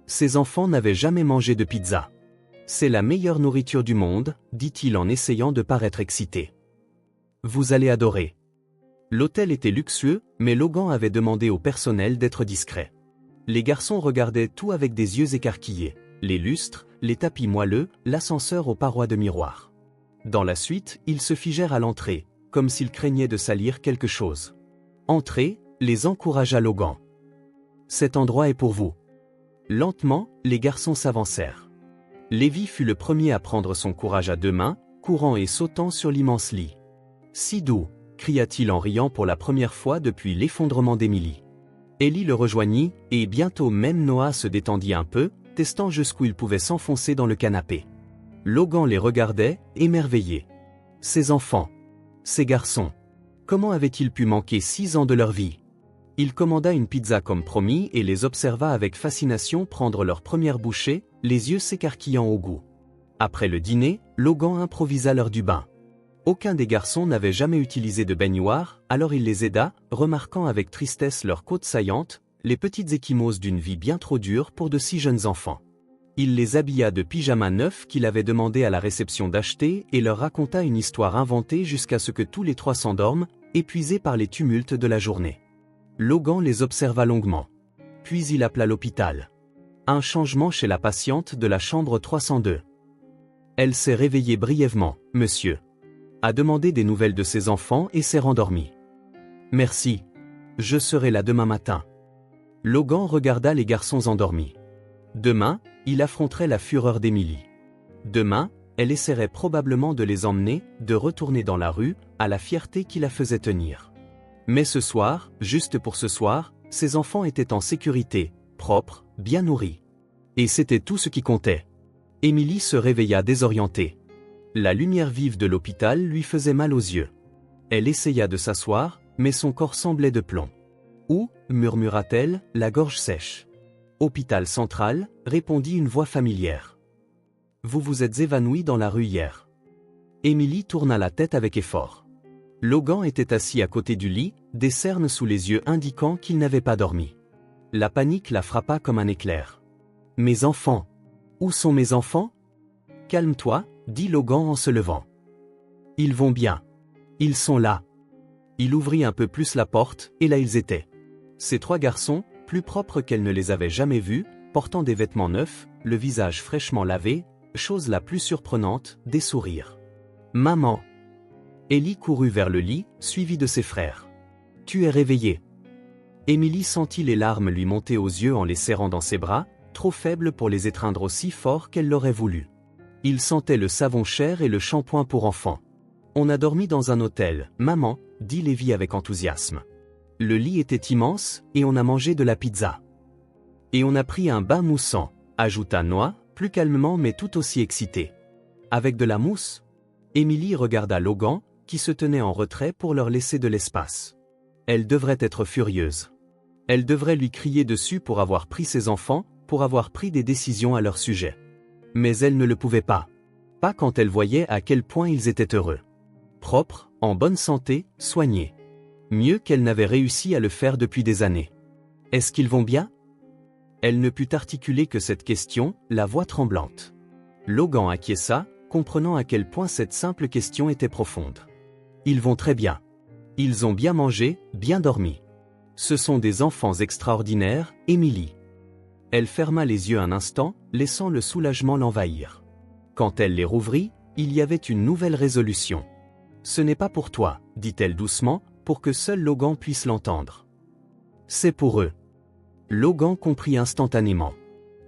Ses enfants n'avaient jamais mangé de pizza. « C'est la meilleure nourriture du monde, » dit-il en essayant de paraître excité. « Vous allez adorer. » L'hôtel était luxueux, mais Logan avait demandé au personnel d'être discret. Les garçons regardaient tout avec des yeux écarquillés, les lustres, les tapis moelleux, l'ascenseur aux parois de miroir. Dans la suite, ils se figèrent à l'entrée, comme s'ils craignaient de salir quelque chose. « Entrez » les encouragea Logan. « Cet endroit est pour vous. » Lentement, les garçons s'avancèrent. Levi fut le premier à prendre son courage à deux mains, courant et sautant sur l'immense lit. « Si doux » cria-t-il en riant pour la première fois depuis l'effondrement d'Emily. Ellie le rejoignit, et bientôt même Noah se détendit un peu, testant jusqu'où il pouvait s'enfoncer dans le canapé. Logan les regardait, émerveillé. Ces enfants, ces garçons, comment avaient-ils pu manquer 6 ans de leur vie? Il commanda une pizza comme promis et les observa avec fascination prendre leur première bouchée, les yeux s'écarquillant au goût. Après le dîner, Logan improvisa l'heure du bain. Aucun des garçons n'avait jamais utilisé de baignoire, alors il les aida, remarquant avec tristesse leurs côtes saillantes, les petites ecchymoses d'une vie bien trop dure pour de si jeunes enfants. Il les habilla de pyjamas neufs qu'il avait demandé à la réception d'acheter et leur raconta une histoire inventée jusqu'à ce que tous les 3 s'endorment, épuisés par les tumultes de la journée. Logan les observa longuement. Puis il appela l'hôpital. Un changement chez la patiente de la chambre 302. Elle s'est réveillée brièvement, monsieur. A demandé des nouvelles de ses enfants et s'est rendormie. Merci. Je serai là demain matin. Logan regarda les garçons endormis. Demain, il affronterait la fureur d'Emily. Demain, elle essaierait probablement de les emmener, de retourner dans la rue, à la fierté qui la faisait tenir. Mais ce soir, juste pour ce soir, ses enfants étaient en sécurité, propres, bien nourris. Et c'était tout ce qui comptait. Emily se réveilla désorientée. La lumière vive de l'hôpital lui faisait mal aux yeux. Elle essaya de s'asseoir, mais son corps semblait de plomb. « Où » murmura-t-elle, la gorge sèche. « Hôpital central » répondit une voix familière. « Vous vous êtes évanoui dans la rue hier. » Emily tourna la tête avec effort. Logan était assis à côté du lit, des cernes sous les yeux indiquant qu'il n'avait pas dormi. La panique la frappa comme un éclair. « Mes enfants! Où sont mes enfants ?»« Calme-toi » dit Logan en se levant. « Ils vont bien. Ils sont là. » Il ouvrit un peu plus la porte, et là ils étaient. Ces 3 garçons, plus propres qu'elle ne les avait jamais vus, portant des vêtements neufs, le visage fraîchement lavé, chose la plus surprenante, des sourires. « Maman !» Ellie courut vers le lit, suivie de ses frères. « Tu es réveillée. » Emily sentit les larmes lui monter aux yeux en les serrant dans ses bras, trop faible pour les étreindre aussi fort qu'elle l'aurait voulu. Il sentait le savon cher et le shampoing pour enfants. « On a dormi dans un hôtel, maman », dit Levi avec enthousiasme. Le lit était immense, et on a mangé de la pizza. « Et on a pris un bain moussant », ajouta Noah, plus calmement mais tout aussi excité. « Avec de la mousse ?» Emily regarda Logan, qui se tenait en retrait pour leur laisser de l'espace. Elle devrait être furieuse. Elle devrait lui crier dessus pour avoir pris ses enfants, pour avoir pris des décisions à leur sujet. Mais elle ne le pouvait pas. Pas quand elle voyait à quel point ils étaient heureux. Propres, en bonne santé, soignés. Mieux qu'elle n'avait réussi à le faire depuis des années. Est-ce qu'ils vont bien? Elle ne put articuler que cette question, la voix tremblante. Logan acquiesça, comprenant à quel point cette simple question était profonde. Ils vont très bien. Ils ont bien mangé, bien dormi. Ce sont des enfants extraordinaires, Émilie. Elle ferma les yeux un instant, laissant le soulagement l'envahir. Quand elle les rouvrit, il y avait une nouvelle résolution. Ce n'est pas pour toi, dit-elle doucement, pour que seul Logan puisse l'entendre. C'est pour eux. Logan comprit instantanément.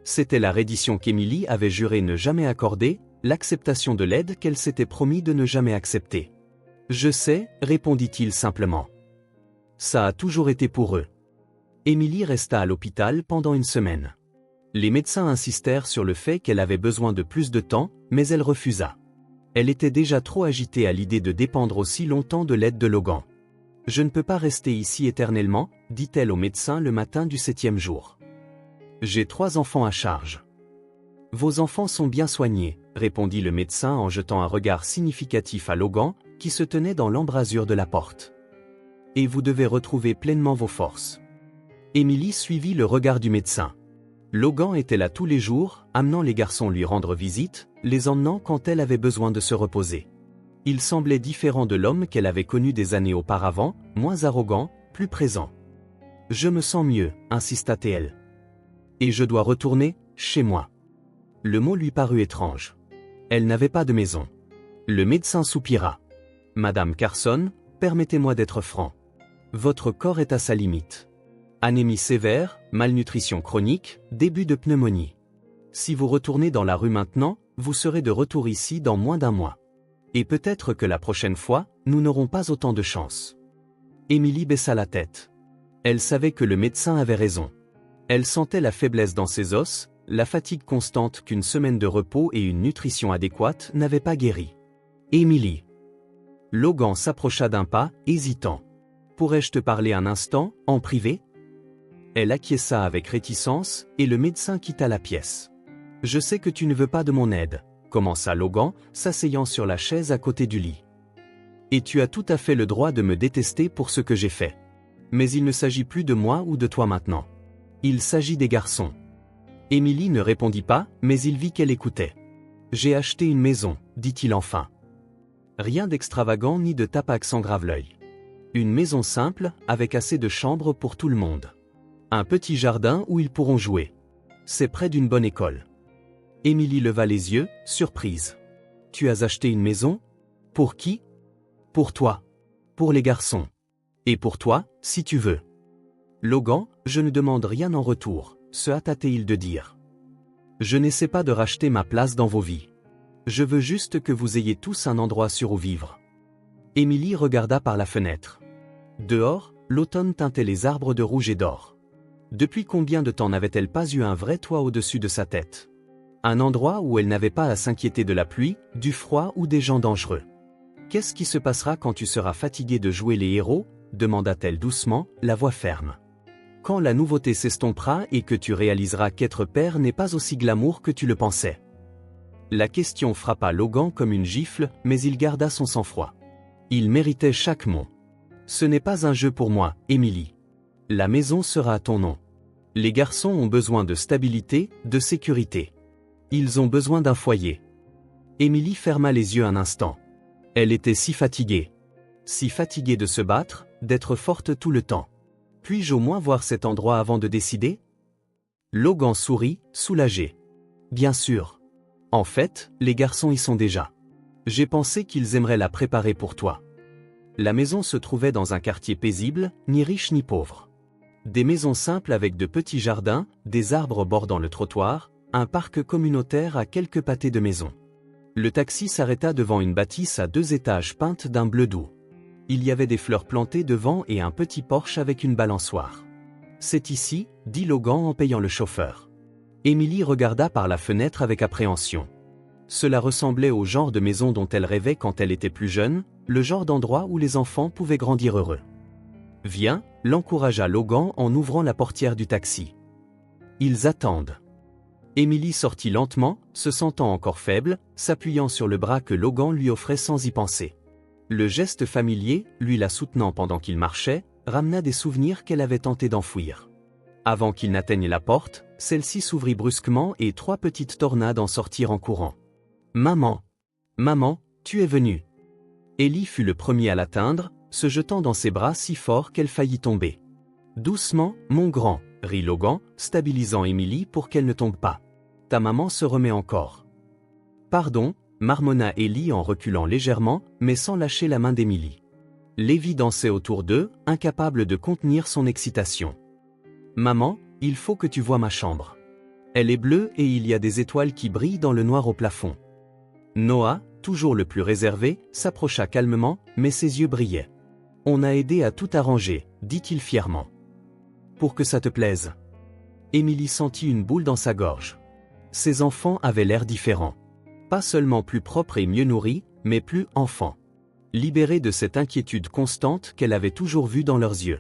C'était la reddition qu'Émilie avait juré ne jamais accorder, l'acceptation de l'aide qu'elle s'était promis de ne jamais accepter. Je sais, répondit-il simplement. Ça a toujours été pour eux. Émilie resta à l'hôpital pendant une semaine. Les médecins insistèrent sur le fait qu'elle avait besoin de plus de temps, mais elle refusa. Elle était déjà trop agitée à l'idée de dépendre aussi longtemps de l'aide de Logan. « Je ne peux pas rester ici éternellement », dit-elle au médecin le matin du 7e jour. « J'ai 3 enfants à charge. »« Vos enfants sont bien soignés », répondit le médecin en jetant un regard significatif à Logan, qui se tenait dans l'embrasure de la porte. « Et vous devez retrouver pleinement vos forces. » Émilie suivit le regard du médecin. Logan était là tous les jours, amenant les garçons lui rendre visite, les emmenant quand elle avait besoin de se reposer. Il semblait différent de l'homme qu'elle avait connu des années auparavant, moins arrogant, plus présent. « Je me sens mieux », insista-t-elle. « Et je dois retourner, chez moi. » Le mot lui parut étrange. Elle n'avait pas de maison. Le médecin soupira. « Madame Carson, permettez-moi d'être franc. Votre corps est à sa limite. Anémie sévère, malnutrition chronique, début de pneumonie. Si vous retournez dans la rue maintenant, vous serez de retour ici dans moins d'1 mois. Et peut-être que la prochaine fois, nous n'aurons pas autant de chance. » Émilie baissa la tête. Elle savait que le médecin avait raison. Elle sentait la faiblesse dans ses os, la fatigue constante qu'une semaine de repos et une nutrition adéquate n'avaient pas guéri. « Émilie. » Logan s'approcha d'un pas, hésitant. « Pourrais-je te parler un instant, en privé ?» Elle acquiesça avec réticence, et le médecin quitta la pièce. « Je sais que tu ne veux pas de mon aide, » commença Logan, s'asseyant sur la chaise à côté du lit. « Et tu as tout à fait le droit de me détester pour ce que j'ai fait. Mais il ne s'agit plus de moi ou de toi maintenant. Il s'agit des garçons. » Émilie ne répondit pas, mais il vit qu'elle écoutait. « J'ai acheté une maison, dit-il enfin. Rien d'extravagant ni de tapac sans grave-l'œil. Une maison simple, avec assez de chambres pour tout le monde. Un petit jardin où ils pourront jouer. C'est près d'une bonne école. » Émilie leva les yeux, surprise. « Tu as acheté une maison ? Pour qui ? » ?»« Pour toi. Pour les garçons. Et pour toi, si tu veux. » »« Logan, je ne demande rien en retour, » se hâta-t-il de dire. « Je n'essaie pas de racheter ma place dans vos vies. Je veux juste que vous ayez tous un endroit sûr où vivre. » Émilie regarda par la fenêtre. Dehors, l'automne teintait les arbres de rouge et d'or. Depuis combien de temps n'avait-elle pas eu un vrai toit au-dessus de sa tête? Un endroit où elle n'avait pas à s'inquiéter de la pluie, du froid ou des gens dangereux. « Qu'est-ce qui se passera quand tu seras fatigué de jouer les héros ?» demanda-t-elle doucement, la voix ferme. « Quand la nouveauté s'estompera et que tu réaliseras qu'être père n'est pas aussi glamour que tu le pensais. » La question frappa Logan comme une gifle, mais il garda son sang-froid. Il méritait chaque mot. « Ce n'est pas un jeu pour moi, Émilie. La maison sera à ton nom. Les garçons ont besoin de stabilité, de sécurité. Ils ont besoin d'un foyer. » Émilie ferma les yeux un instant. Elle était si fatiguée. Si fatiguée de se battre, d'être forte tout le temps. « Puis-je au moins voir cet endroit avant de décider ?» Logan sourit, soulagé. « Bien sûr. En fait, les garçons y sont déjà. J'ai pensé qu'ils aimeraient la préparer pour toi. » La maison se trouvait dans un quartier paisible, ni riche ni pauvre. Des maisons simples avec de petits jardins, des arbres bordant le trottoir, un parc communautaire à quelques pâtés de maisons. Le taxi s'arrêta devant une bâtisse à 2 étages peinte d'un bleu doux. Il y avait des fleurs plantées devant et un petit porche avec une balançoire. « C'est ici », dit Logan en payant le chauffeur. Émilie regarda par la fenêtre avec appréhension. Cela ressemblait au genre de maison dont elle rêvait quand elle était plus jeune, le genre d'endroit où les enfants pouvaient grandir heureux. « Viens », l'encouragea Logan en ouvrant la portière du taxi. « Ils attendent. » Émilie sortit lentement, se sentant encore faible, s'appuyant sur le bras que Logan lui offrait sans y penser. Le geste familier, lui la soutenant pendant qu'il marchait, ramena des souvenirs qu'elle avait tenté d'enfouir. Avant qu'il n'atteigne la porte, celle-ci s'ouvrit brusquement et 3 petites tornades en sortirent en courant. « Maman! Maman, tu es venue !» Ellie fut le premier à l'atteindre, se jetant dans ses bras si fort qu'elle faillit tomber. Doucement, mon grand, rit Logan, stabilisant Émilie pour qu'elle ne tombe pas. Ta maman se remet encore. Pardon, marmonna Ellie en reculant légèrement, mais sans lâcher la main d'Émilie. Lévi dansait autour d'eux, incapable de contenir son excitation. Maman, il faut que tu vois ma chambre. Elle est bleue et il y a des étoiles qui brillent dans le noir au plafond. Noah, toujours le plus réservé, s'approcha calmement, mais ses yeux brillaient. On a aidé à tout arranger, dit-il fièrement. Pour que ça te plaise. Émilie sentit une boule dans sa gorge. Ses enfants avaient l'air différents. Pas seulement plus propres et mieux nourris, mais plus enfants. Libérés de cette inquiétude constante qu'elle avait toujours vue dans leurs yeux.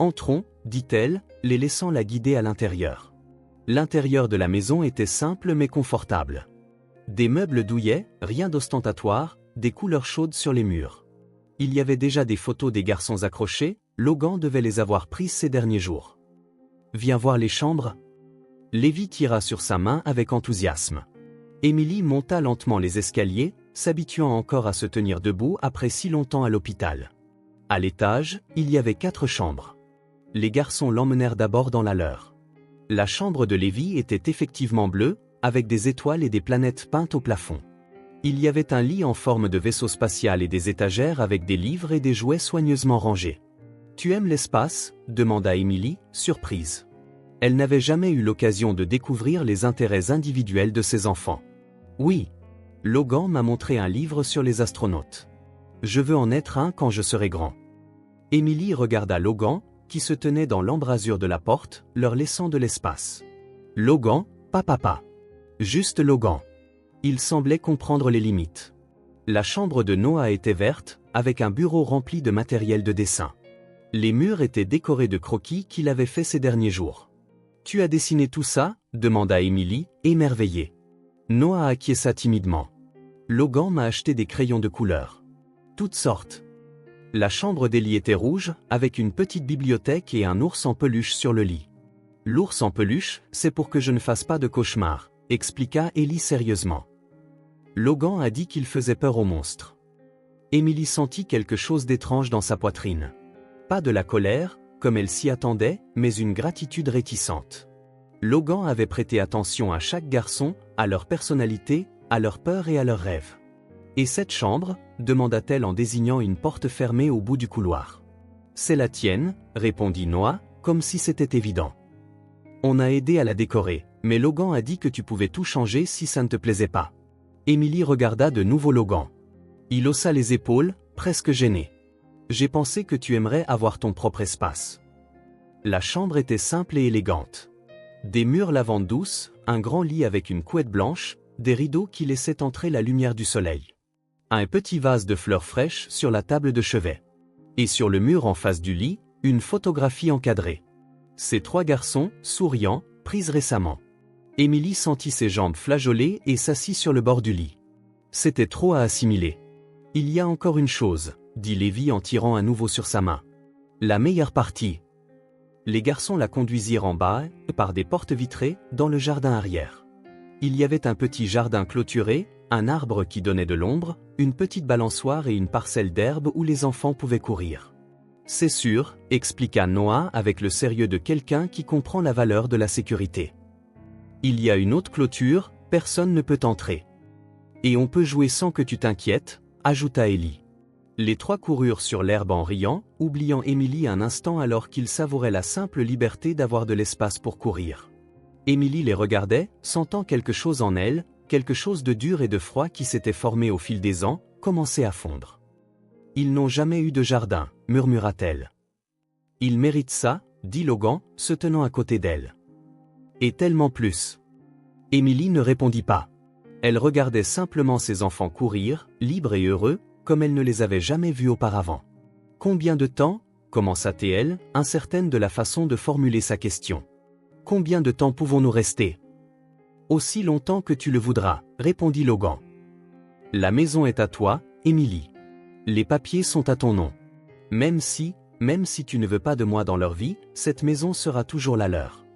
Entrons, dit-elle, les laissant la guider à l'intérieur. L'intérieur de la maison était simple mais confortable. Des meubles douillets, rien d'ostentatoire, des couleurs chaudes sur les murs. Il y avait déjà des photos des garçons accrochés, Logan devait les avoir prises ces derniers jours. Viens voir les chambres. Lévi tira sur sa main avec enthousiasme. Émilie monta lentement les escaliers, s'habituant encore à se tenir debout après si longtemps à l'hôpital. À l'étage, il y avait 4 chambres. Les garçons l'emmenèrent d'abord dans la leur. La chambre de Lévi était effectivement bleue, avec des étoiles et des planètes peintes au plafond. Il y avait un lit en forme de vaisseau spatial et des étagères avec des livres et des jouets soigneusement rangés. « Tu aimes l'espace » demanda Émilie, surprise. Elle n'avait jamais eu l'occasion de découvrir les intérêts individuels de ses enfants. « Oui. Logan m'a montré un livre sur les astronautes. Je veux en être un quand je serai grand. » Émilie regarda Logan, qui se tenait dans l'embrasure de la porte, leur laissant de l'espace. « Logan, pas papa. Juste Logan. » Il semblait comprendre les limites. La chambre de Noah était verte, avec un bureau rempli de matériel de dessin. Les murs étaient décorés de croquis qu'il avait fait ces derniers jours. « Tu as dessiné tout ça » demanda Émilie, émerveillée. Noah acquiesça timidement. « Logan m'a acheté des crayons de couleur. Toutes sortes. » La chambre d'Ellie était rouge, avec une petite bibliothèque et un ours en peluche sur le lit. « L'ours en peluche, c'est pour que je ne fasse pas de cauchemars, » expliqua Ellie sérieusement. Logan a dit qu'il faisait peur aux monstres. Émilie sentit quelque chose d'étrange dans sa poitrine. Pas de la colère, comme elle s'y attendait, mais une gratitude réticente. Logan avait prêté attention à chaque garçon, à leur personnalité, à leurs peurs et à leurs rêves. « Et cette chambre » demanda-t-elle en désignant une porte fermée au bout du couloir. « C'est la tienne » répondit Noah, comme si c'était évident. « On a aidé à la décorer, mais Logan a dit que tu pouvais tout changer si ça ne te plaisait pas. » Émilie regarda de nouveau Logan. Il haussa les épaules, presque gêné. « J'ai pensé que tu aimerais avoir ton propre espace. » La chambre était simple et élégante. Des murs lavande douce, un grand lit avec une couette blanche, des rideaux qui laissaient entrer la lumière du soleil. Un petit vase de fleurs fraîches sur la table de chevet. Et sur le mur en face du lit, une photographie encadrée. Ces 3 garçons, souriants, prises récemment. Émilie sentit ses jambes flageoler et s'assit sur le bord du lit. C'était trop à assimiler. « Il y a encore une chose » dit Lévi en tirant à nouveau sur sa main. « La meilleure partie. » Les garçons la conduisirent en bas, par des portes vitrées, dans le jardin arrière. Il y avait un petit jardin clôturé, un arbre qui donnait de l'ombre, une petite balançoire et une parcelle d'herbe où les enfants pouvaient courir. « C'est sûr » expliqua Noah avec le sérieux de quelqu'un qui comprend la valeur de la sécurité. « Il y a une autre clôture, personne ne peut entrer. Et on peut jouer sans que tu t'inquiètes » ajouta Ellie. Les 3 coururent sur l'herbe en riant, oubliant Émilie un instant alors qu'ils savouraient la simple liberté d'avoir de l'espace pour courir. Émilie les regardait, sentant quelque chose en elle, quelque chose de dur et de froid qui s'était formé au fil des ans, commençait à fondre. « Ils n'ont jamais eu de jardin » murmura-t-elle. « Ils méritent ça » dit Logan, se tenant à côté d'elle. « Et tellement plus. » Émilie ne répondit pas. Elle regardait simplement ses enfants courir, libres et heureux, comme elle ne les avait jamais vus auparavant. « Combien de temps » commença-t-elle, incertaine de la façon de formuler sa question. « Combien de temps pouvons-nous rester ?»« Aussi longtemps que tu le voudras » répondit Logan. « La maison est à toi, Émilie. Les papiers sont à ton nom. Même si tu ne veux pas de moi dans leur vie, cette maison sera toujours la leur. »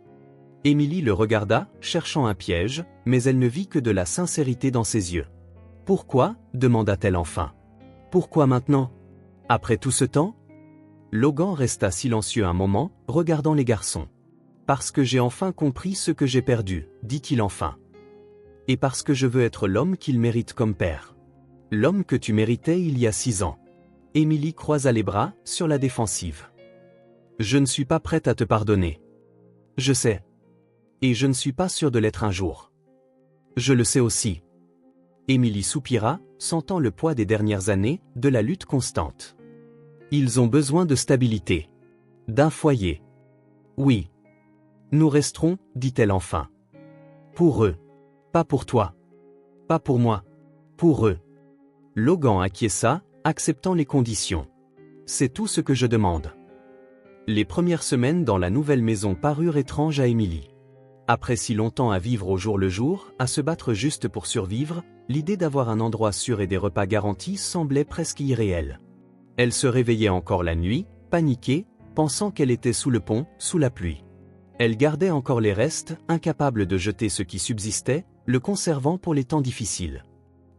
Émilie le regarda, cherchant un piège, mais elle ne vit que de la sincérité dans ses yeux. « Pourquoi » demanda-t-elle enfin. « Pourquoi maintenant ? Après tout ce temps ?» Logan resta silencieux un moment, regardant les garçons. « Parce que j'ai enfin compris ce que j'ai perdu, dit-il enfin. Et parce que je veux être l'homme qu'il mérite comme père. L'homme que tu méritais il y a 6 ans. » Émilie croisa les bras, sur la défensive. « Je ne suis pas prête à te pardonner. Je sais. Et je ne suis pas sûre de l'être un jour. Je le sais aussi. » Émilie soupira, sentant le poids des dernières années, de la lutte constante. Ils ont besoin de stabilité. D'un foyer. Oui. Nous resterons, dit-elle enfin. Pour eux. Pas pour toi. Pas pour moi. Pour eux. Logan acquiesça, acceptant les conditions. C'est tout ce que je demande. Les premières semaines dans la nouvelle maison parurent étranges à Émilie. Après si longtemps à vivre au jour le jour, à se battre juste pour survivre, l'idée d'avoir un endroit sûr et des repas garantis semblait presque irréelle. Elle se réveillait encore la nuit, paniquée, pensant qu'elle était sous le pont, sous la pluie. Elle gardait encore les restes, incapable de jeter ce qui subsistait, le conservant pour les temps difficiles.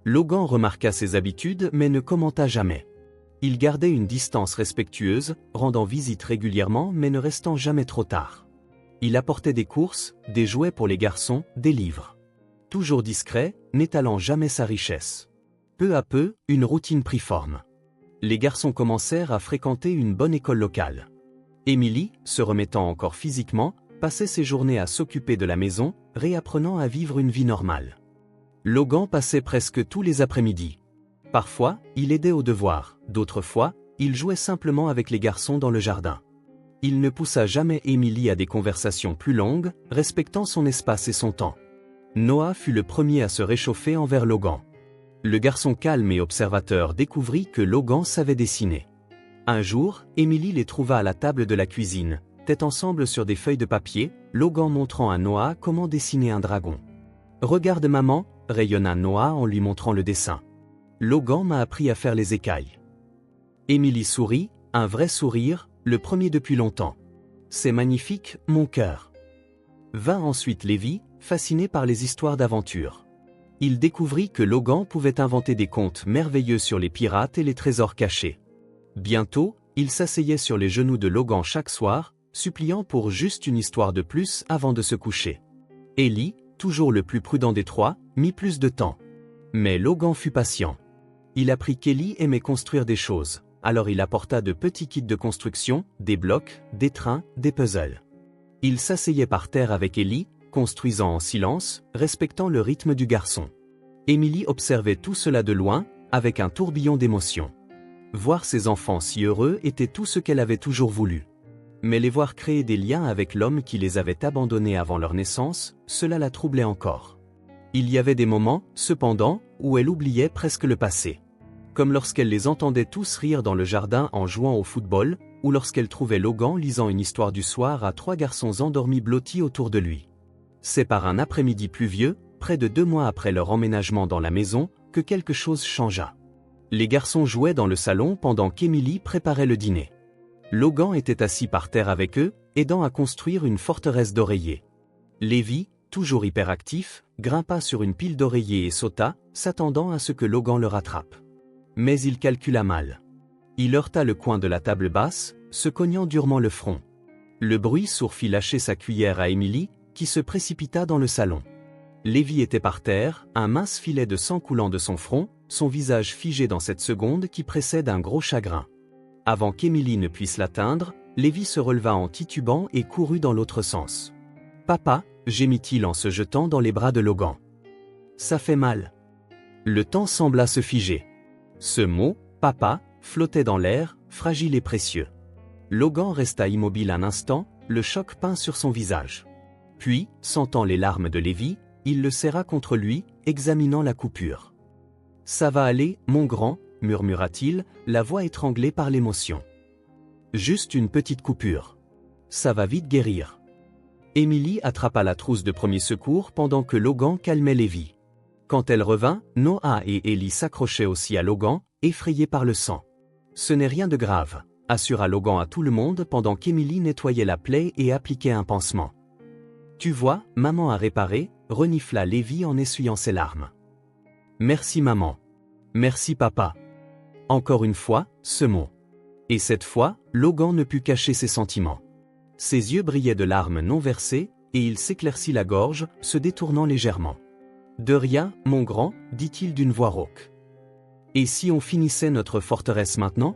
Logan remarqua ses habitudes mais ne commenta jamais. Il gardait une distance respectueuse, rendant visite régulièrement mais ne restant jamais trop tard. Il apportait des courses, des jouets pour les garçons, des livres. Toujours discret, n'étalant jamais sa richesse. Peu à peu, une routine prit forme. Les garçons commencèrent à fréquenter une bonne école locale. Émilie, se remettant encore physiquement, passait ses journées à s'occuper de la maison, réapprenant à vivre une vie normale. Logan passait presque tous les après-midi. Parfois, il aidait aux devoirs, d'autres fois, il jouait simplement avec les garçons dans le jardin. Il ne poussa jamais Émilie à des conversations plus longues, respectant son espace et son temps. Noah fut le premier à se réchauffer envers Logan. Le garçon calme et observateur découvrit que Logan savait dessiner. Un jour, Émilie les trouva à la table de la cuisine, tête ensemble sur des feuilles de papier, Logan montrant à Noah comment dessiner un dragon. « Regarde maman », rayonna Noah en lui montrant le dessin. « Logan m'a appris à faire les écailles. » Émilie sourit, un vrai sourire, le premier depuis longtemps. « C'est magnifique, mon cœur. » Vint ensuite Lévi, fasciné par les histoires d'aventure. Il découvrit que Logan pouvait inventer des contes merveilleux sur les pirates et les trésors cachés. Bientôt, il s'asseyait sur les genoux de Logan chaque soir, suppliant pour juste une histoire de plus avant de se coucher. Ellie, toujours le plus prudent des trois, mit plus de temps. Mais Logan fut patient. Il apprit qu'Ellie aimait construire des choses, alors il apporta de petits kits de construction, des blocs, des trains, des puzzles. Il s'asseyait par terre avec Ellie, construisant en silence, respectant le rythme du garçon. Émilie observait tout cela de loin, avec un tourbillon d'émotions. Voir ses enfants si heureux était tout ce qu'elle avait toujours voulu. Mais les voir créer des liens avec l'homme qui les avait abandonnés avant leur naissance, cela la troublait encore. Il y avait des moments, cependant, où elle oubliait presque le passé. Comme lorsqu'elle les entendait tous rire dans le jardin en jouant au football, ou lorsqu'elle trouvait Logan lisant une histoire du soir à 3 garçons endormis blottis autour de lui. C'est par un après-midi pluvieux, près de 2 mois après leur emménagement dans la maison, que quelque chose changea. Les garçons jouaient dans le salon pendant qu'Émilie préparait le dîner. Logan était assis par terre avec eux, aidant à construire une forteresse d'oreillers. Lévi, toujours hyperactif, grimpa sur une pile d'oreillers et sauta, s'attendant à ce que Logan le rattrape. Mais il calcula mal. Il heurta le coin de la table basse, se cognant durement le front. Le bruit sourd fit lâcher sa cuillère à Émilie, qui se précipita dans le salon. Lévi était par terre, un mince filet de sang coulant de son front, son visage figé dans cette seconde qui précède un gros chagrin. Avant qu'Émilie ne puisse l'atteindre, Lévi se releva en titubant et courut dans l'autre sens. « Papa » gémit-il en se jetant dans les bras de Logan. « Ça fait mal. » Le temps sembla se figer. Ce mot, « papa », flottait dans l'air, fragile et précieux. Logan resta immobile un instant, le choc peint sur son visage. Puis, sentant les larmes de Lévi, il le serra contre lui, examinant la coupure. « Ça va aller, mon grand » murmura-t-il, la voix étranglée par l'émotion. « Juste une petite coupure. Ça va vite guérir. » Émilie attrapa la trousse de premier secours pendant que Logan calmait Lévi. Quand elle revint, Noah et Ellie s'accrochaient aussi à Logan, effrayés par le sang. « Ce n'est rien de grave » assura Logan à tout le monde pendant qu'Émilie nettoyait la plaie et appliquait un pansement. « Tu vois, maman a réparé » renifla Lévi en essuyant ses larmes. « Merci maman. Merci papa. » Encore une fois, ce mot. Et cette fois, Logan ne put cacher ses sentiments. Ses yeux brillaient de larmes non versées, et il s'éclaircit la gorge, se détournant légèrement. « De rien, mon grand, dit-il d'une voix rauque. Et si on finissait notre forteresse maintenant ?»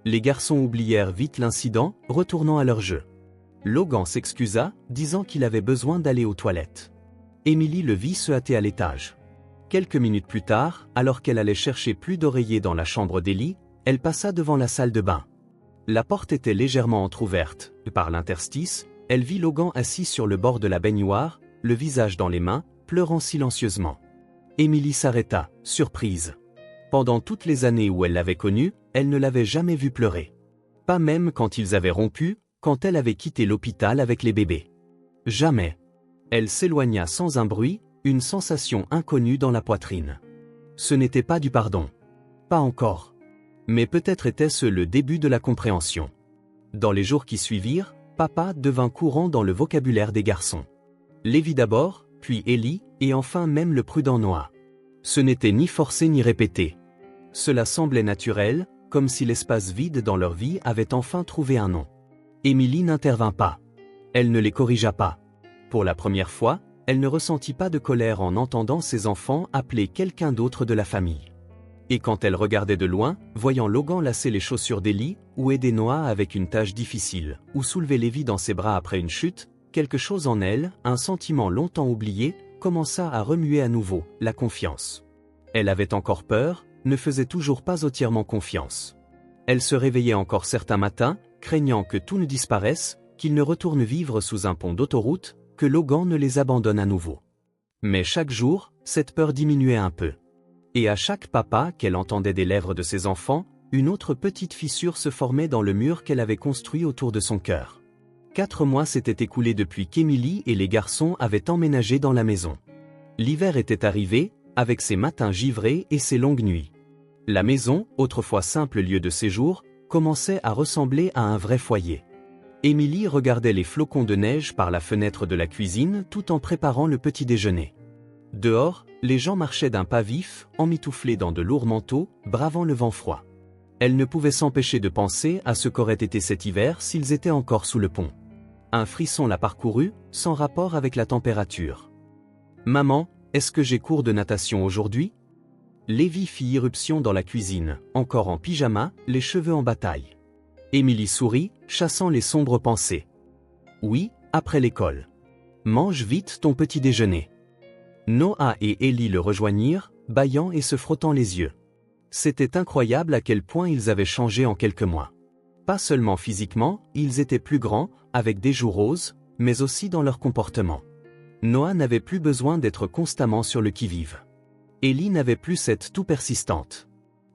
Les garçons oublièrent vite l'incident, retournant à leur jeu. Logan s'excusa, disant qu'il avait besoin d'aller aux toilettes. Émilie le vit se hâter à l'étage. Quelques minutes plus tard, alors qu'elle allait chercher plus d'oreillers dans la chambre d'Ellie, elle passa devant la salle de bain. La porte était légèrement entr'ouverte, et par l'interstice, elle vit Logan assis sur le bord de la baignoire, le visage dans les mains, pleurant silencieusement. Émilie s'arrêta, surprise. Pendant toutes les années où elle l'avait connu, elle ne l'avait jamais vu pleurer. Pas même quand ils avaient rompu, quand elle avait quitté l'hôpital avec les bébés. Jamais. Elle s'éloigna sans un bruit, une sensation inconnue dans la poitrine. Ce n'était pas du pardon. Pas encore. Mais peut-être était-ce le début de la compréhension. Dans les jours qui suivirent, papa devint courant dans le vocabulaire des garçons. Lévi d'abord, puis Ellie, et enfin même le prudent Noah. Ce n'était ni forcé ni répété. Cela semblait naturel, comme si l'espace vide dans leur vie avait enfin trouvé un nom. Émilie n'intervint pas. Elle ne les corrigea pas. Pour la première fois, elle ne ressentit pas de colère en entendant ses enfants appeler quelqu'un d'autre de la famille. Et quand elle regardait de loin, voyant Logan lasser les chaussures d'Ellie, ou aider Noah avec une tâche difficile, ou soulever Lévi dans ses bras après une chute, quelque chose en elle, un sentiment longtemps oublié, commença à remuer à nouveau, la confiance. Elle avait encore peur, ne faisait toujours pas entièrement confiance. Elle se réveillait encore certains matins, craignant que tout ne disparaisse, qu'ils ne retournent vivre sous un pont d'autoroute, que Logan ne les abandonne à nouveau. Mais chaque jour, cette peur diminuait un peu. Et à chaque papa qu'elle entendait des lèvres de ses enfants, une autre petite fissure se formait dans le mur qu'elle avait construit autour de son cœur. 4 mois s'étaient écoulés depuis qu'Émilie et les garçons avaient emménagé dans la maison. L'hiver était arrivé, avec ses matins givrés et ses longues nuits. La maison, autrefois simple lieu de séjour, commençait à ressembler à un vrai foyer. Émilie regardait les flocons de neige par la fenêtre de la cuisine tout en préparant le petit déjeuner. Dehors, les gens marchaient d'un pas vif, emmitouflés dans de lourds manteaux, bravant le vent froid. Elle ne pouvait s'empêcher de penser à ce qu'aurait été cet hiver s'ils étaient encore sous le pont. Un frisson la parcourut, sans rapport avec la température. « Maman, est-ce que j'ai cours de natation aujourd'hui ?» Lévi fit irruption dans la cuisine, encore en pyjama, les cheveux en bataille. Émilie sourit, chassant les sombres pensées. « Oui, après l'école. Mange vite ton petit déjeuner. » Noah et Ellie le rejoignirent, bâillant et se frottant les yeux. C'était incroyable à quel point ils avaient changé en quelques mois. Pas seulement physiquement, ils étaient plus grands, avec des joues roses, mais aussi dans leur comportement. Noah n'avait plus besoin d'être constamment sur le qui-vive. Ellie n'avait plus cette toux persistante.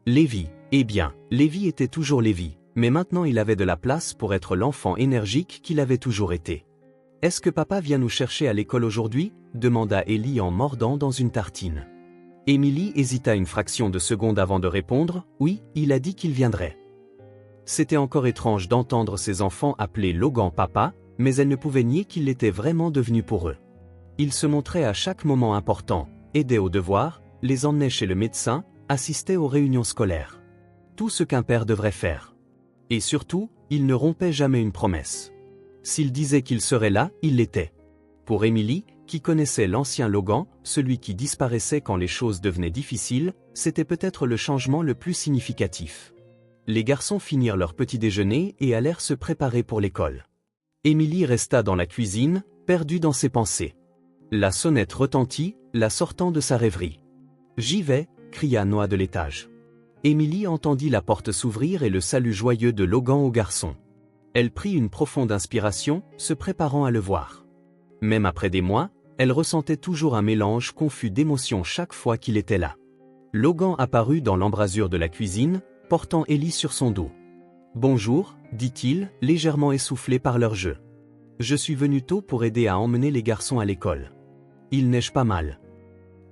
Lévi, eh bien, Lévi était toujours Lévi, mais maintenant il avait de la place pour être l'enfant énergique qu'il avait toujours été. « Est-ce que papa vient nous chercher à l'école aujourd'hui ?» demanda Ellie en mordant dans une tartine. Émilie hésita une fraction de seconde avant de répondre « Oui, il a dit qu'il viendrait. » C'était encore étrange d'entendre ses enfants appeler Logan papa, mais elle ne pouvait nier qu'il l'était vraiment devenu pour eux. Il se montrait à chaque moment important, aidait aux devoirs, les emmenait chez le médecin, assistait aux réunions scolaires. Tout ce qu'un père devrait faire. Et surtout, il ne rompait jamais une promesse. S'il disait qu'il serait là, il l'était. Pour Émilie, qui connaissait l'ancien Logan, celui qui disparaissait quand les choses devenaient difficiles, c'était peut-être le changement le plus significatif. Les garçons finirent leur petit déjeuner et allèrent se préparer pour l'école. Émilie resta dans la cuisine, perdue dans ses pensées. La sonnette retentit, la sortant de sa rêverie. « J'y vais !» cria Noah de l'étage. Émilie entendit la porte s'ouvrir et le salut joyeux de Logan au garçon. Elle prit une profonde inspiration, se préparant à le voir. Même après des mois, elle ressentait toujours un mélange confus d'émotions chaque fois qu'il était là. Logan apparut dans l'embrasure de la cuisine, portant Ellie sur son dos. « Bonjour », dit-il, légèrement essoufflé par leur jeu. « Je suis venu tôt pour aider à emmener les garçons à l'école. Il neige pas mal. »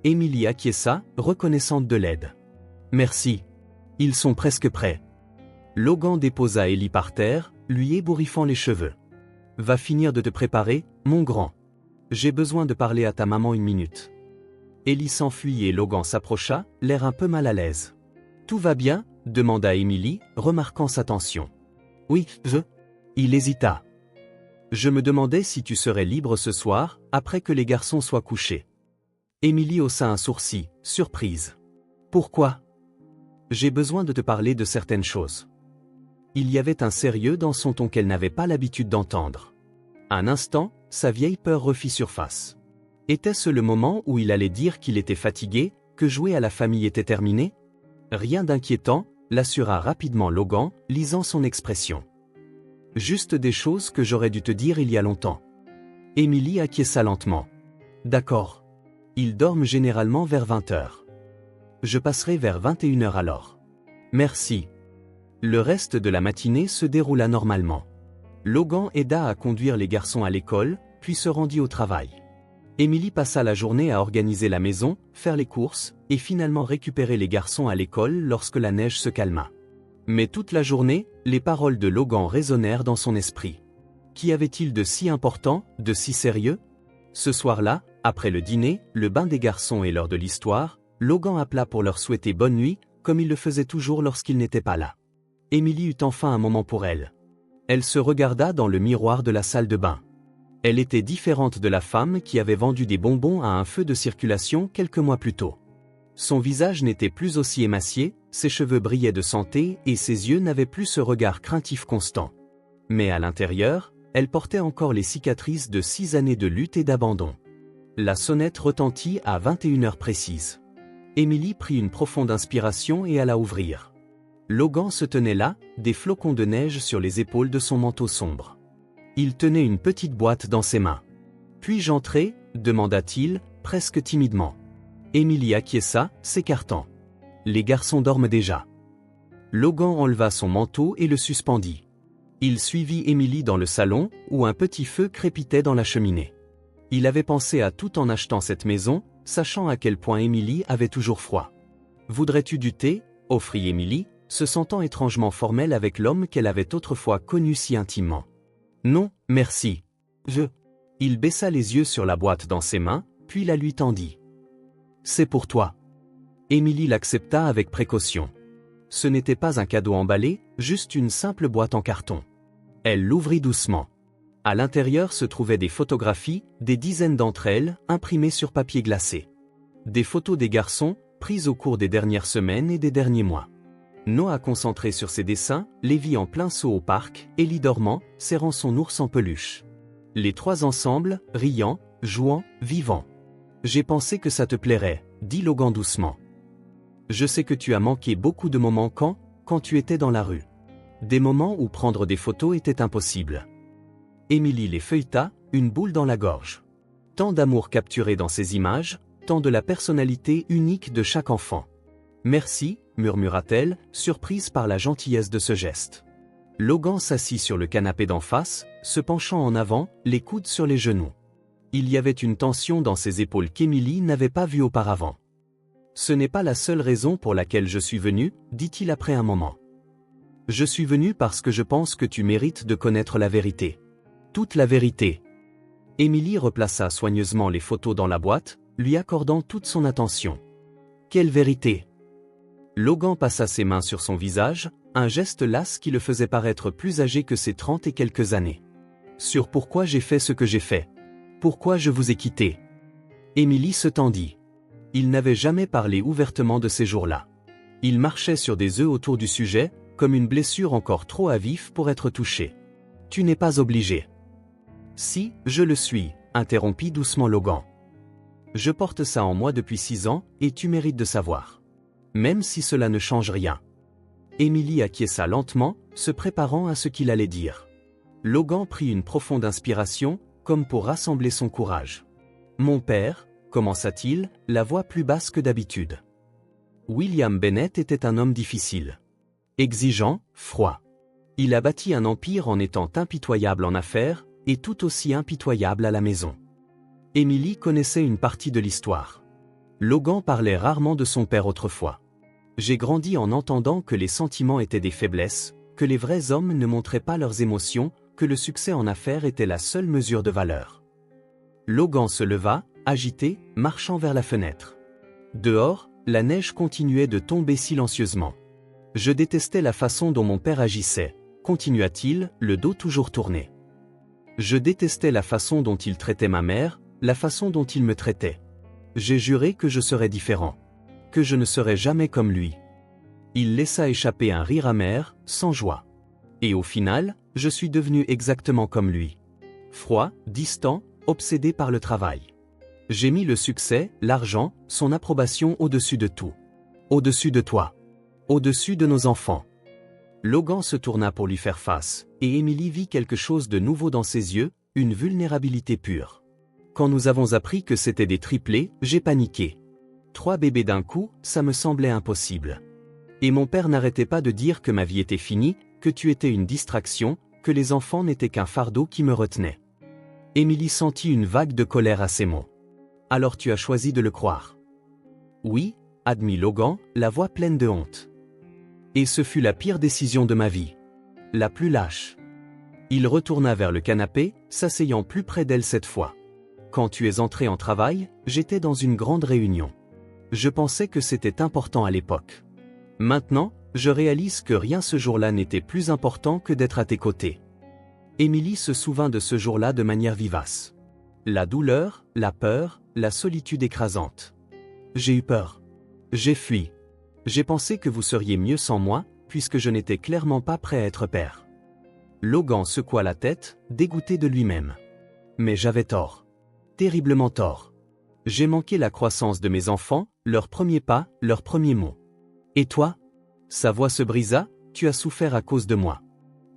Émilie acquiesça, reconnaissante de l'aide. « Merci. Ils sont presque prêts. » Logan déposa Ellie par terre, lui ébouriffant les cheveux. « Va finir de te préparer, mon grand. J'ai besoin de parler à ta maman une minute. » Ellie s'enfuit et Logan s'approcha, l'air un peu mal à l'aise. « Tout va bien, demanda Émilie, remarquant sa tension. Oui, je. Il hésita. Je me demandais si tu serais libre ce soir, après que les garçons soient couchés. Émilie haussa un sourcil, surprise. Pourquoi? J'ai besoin de te parler de certaines choses. Il y avait un sérieux dans son ton qu'elle n'avait pas l'habitude d'entendre. Un instant, sa vieille peur refit surface. Était-ce le moment où il allait dire qu'il était fatigué, que jouer à la famille était terminé? Rien d'inquiétant, l'assura rapidement Logan, lisant son expression. Juste des choses que j'aurais dû te dire il y a longtemps. Émilie acquiesça lentement. D'accord. Ils dorment généralement vers 20h. Je passerai vers 21h alors. Merci. Le reste de la matinée se déroula normalement. Logan aida à conduire les garçons à l'école, puis se rendit au travail. Émilie passa la journée à organiser la maison, faire les courses, et finalement récupérer les garçons à l'école lorsque la neige se calma. Mais toute la journée, les paroles de Logan résonnèrent dans son esprit. Qu'y avait-il de si important, de si sérieux? Ce soir-là, après le dîner, le bain des garçons et l'heure de l'histoire, Logan appela pour leur souhaiter bonne nuit, comme il le faisait toujours lorsqu'il n'était pas là. Émilie eut enfin un moment pour elle. Elle se regarda dans le miroir de la salle de bain. Elle était différente de la femme qui avait vendu des bonbons à un feu de circulation quelques mois plus tôt. Son visage n'était plus aussi émacié, ses cheveux brillaient de santé et ses yeux n'avaient plus ce regard craintif constant. Mais à l'intérieur, elle portait encore les cicatrices de 6 années de lutte et d'abandon. La sonnette retentit à 21h précises. Émilie prit une profonde inspiration et alla ouvrir. Logan se tenait là, des flocons de neige sur les épaules de son manteau sombre. Il tenait une petite boîte dans ses mains. « Puis-je entrer » demanda-t-il, presque timidement. Émilie acquiesça, s'écartant. Les garçons dorment déjà. Logan enleva son manteau et le suspendit. Il suivit Émilie dans le salon, où un petit feu crépitait dans la cheminée. Il avait pensé à tout en achetant cette maison, sachant à quel point Émilie avait toujours froid. « Voudrais-tu du thé » offrit Émilie, se sentant étrangement formelle avec l'homme qu'elle avait autrefois connu si intimement. « Non, merci. Je. » Il baissa les yeux sur la boîte dans ses mains, puis la lui tendit. « C'est pour toi. » Émilie l'accepta avec précaution. Ce n'était pas un cadeau emballé, juste une simple boîte en carton. Elle l'ouvrit doucement. À l'intérieur se trouvaient des photographies, des dizaines d'entre elles, imprimées sur papier glacé. Des photos des garçons, prises au cours des dernières semaines et des derniers mois. Noah concentré sur ses dessins, Lévi en plein saut au parc, Ellie dormant, serrant son ours en peluche. Les trois ensemble, riant, jouant, vivant. « J'ai pensé que ça te plairait, » dit Logan doucement. « Je sais que tu as manqué beaucoup de moments quand tu étais dans la rue. Des moments où prendre des photos était impossible. » Émilie les feuilleta, une boule dans la gorge. Tant d'amour capturé dans ces images, tant de la personnalité unique de chaque enfant. « Merci » murmura-t-elle, surprise par la gentillesse de ce geste. Logan s'assit sur le canapé d'en face, se penchant en avant, les coudes sur les genoux. Il y avait une tension dans ses épaules qu'Émilie n'avait pas vue auparavant. « Ce n'est pas la seule raison pour laquelle je suis venu, » dit-il après un moment. « Je suis venu parce que je pense que tu mérites de connaître la vérité. Toute la vérité. » Émilie replaça soigneusement les photos dans la boîte, lui accordant toute son attention. « Quelle vérité ?» Logan passa ses mains sur son visage, un geste las qui le faisait paraître plus âgé que ses 30 et quelques années. « Sur pourquoi j'ai fait ce que j'ai fait. Pourquoi je vous ai quitté. » Émilie se tendit. Il n'avait jamais parlé ouvertement de ces jours-là. Il marchait sur des œufs autour du sujet, comme une blessure encore trop à vif pour être touchée. « Tu n'es pas obligé. »« Si, je le suis, » interrompit doucement Logan. « Je porte ça en moi depuis 6 ans, et tu mérites de savoir. Même si cela ne change rien. » Émilie acquiesça lentement, se préparant à ce qu'il allait dire. Logan prit une profonde inspiration, comme pour rassembler son courage. « Mon père, » commença-t-il, la voix plus basse que d'habitude. William Bennett était un homme difficile. Exigeant, froid. Il a bâti un empire en étant impitoyable en affaires, et tout aussi impitoyable à la maison. Émilie connaissait une partie de l'histoire. Logan parlait rarement de son père autrefois. « J'ai grandi en entendant que les sentiments étaient des faiblesses, que les vrais hommes ne montraient pas leurs émotions, que le succès en affaires était la seule mesure de valeur. » Logan se leva, agité, marchant vers la fenêtre. Dehors, la neige continuait de tomber silencieusement. Je détestais la façon dont mon père agissait, continua-t-il, le dos toujours tourné. Je détestais la façon dont il traitait ma mère, la façon dont il me traitait. J'ai juré que je serais différent. Que je ne serais jamais comme lui. Il laissa échapper un rire amer, sans joie. Et au final, je suis devenu exactement comme lui. Froid, distant, obsédé par le travail. J'ai mis le succès, l'argent, son approbation au-dessus de tout. Au-dessus de toi. Au-dessus de nos enfants. Logan se tourna pour lui faire face, et Émilie vit quelque chose de nouveau dans ses yeux, une vulnérabilité pure. Quand nous avons appris que c'était des triplés, j'ai paniqué. 3 bébés d'un coup, ça me semblait impossible. Et mon père n'arrêtait pas de dire que ma vie était finie, que tu étais une distraction, que les enfants n'étaient qu'un fardeau qui me retenait. Émilie sentit une vague de colère à ces mots. Alors tu as choisi de le croire. Oui, admit Logan, la voix pleine de honte. Et ce fut la pire décision de ma vie. La plus lâche. Il retourna vers le canapé, s'asseyant plus près d'elle cette fois. Quand tu es entré en travail, j'étais dans une grande réunion. Je pensais que c'était important à l'époque. Maintenant, je réalise que rien ce jour-là n'était plus important que d'être à tes côtés. Émilie se souvint de ce jour-là de manière vivace. La douleur, la peur, la solitude écrasante. J'ai eu peur. J'ai fui. J'ai pensé que vous seriez mieux sans moi, puisque je n'étais clairement pas prêt à être père. Logan secoua la tête, dégoûté de lui-même. Mais j'avais tort. Terriblement tort. J'ai manqué la croissance de mes enfants, leurs premiers pas, leurs premiers mots. Et toi? Sa voix se brisa, tu as souffert à cause de moi.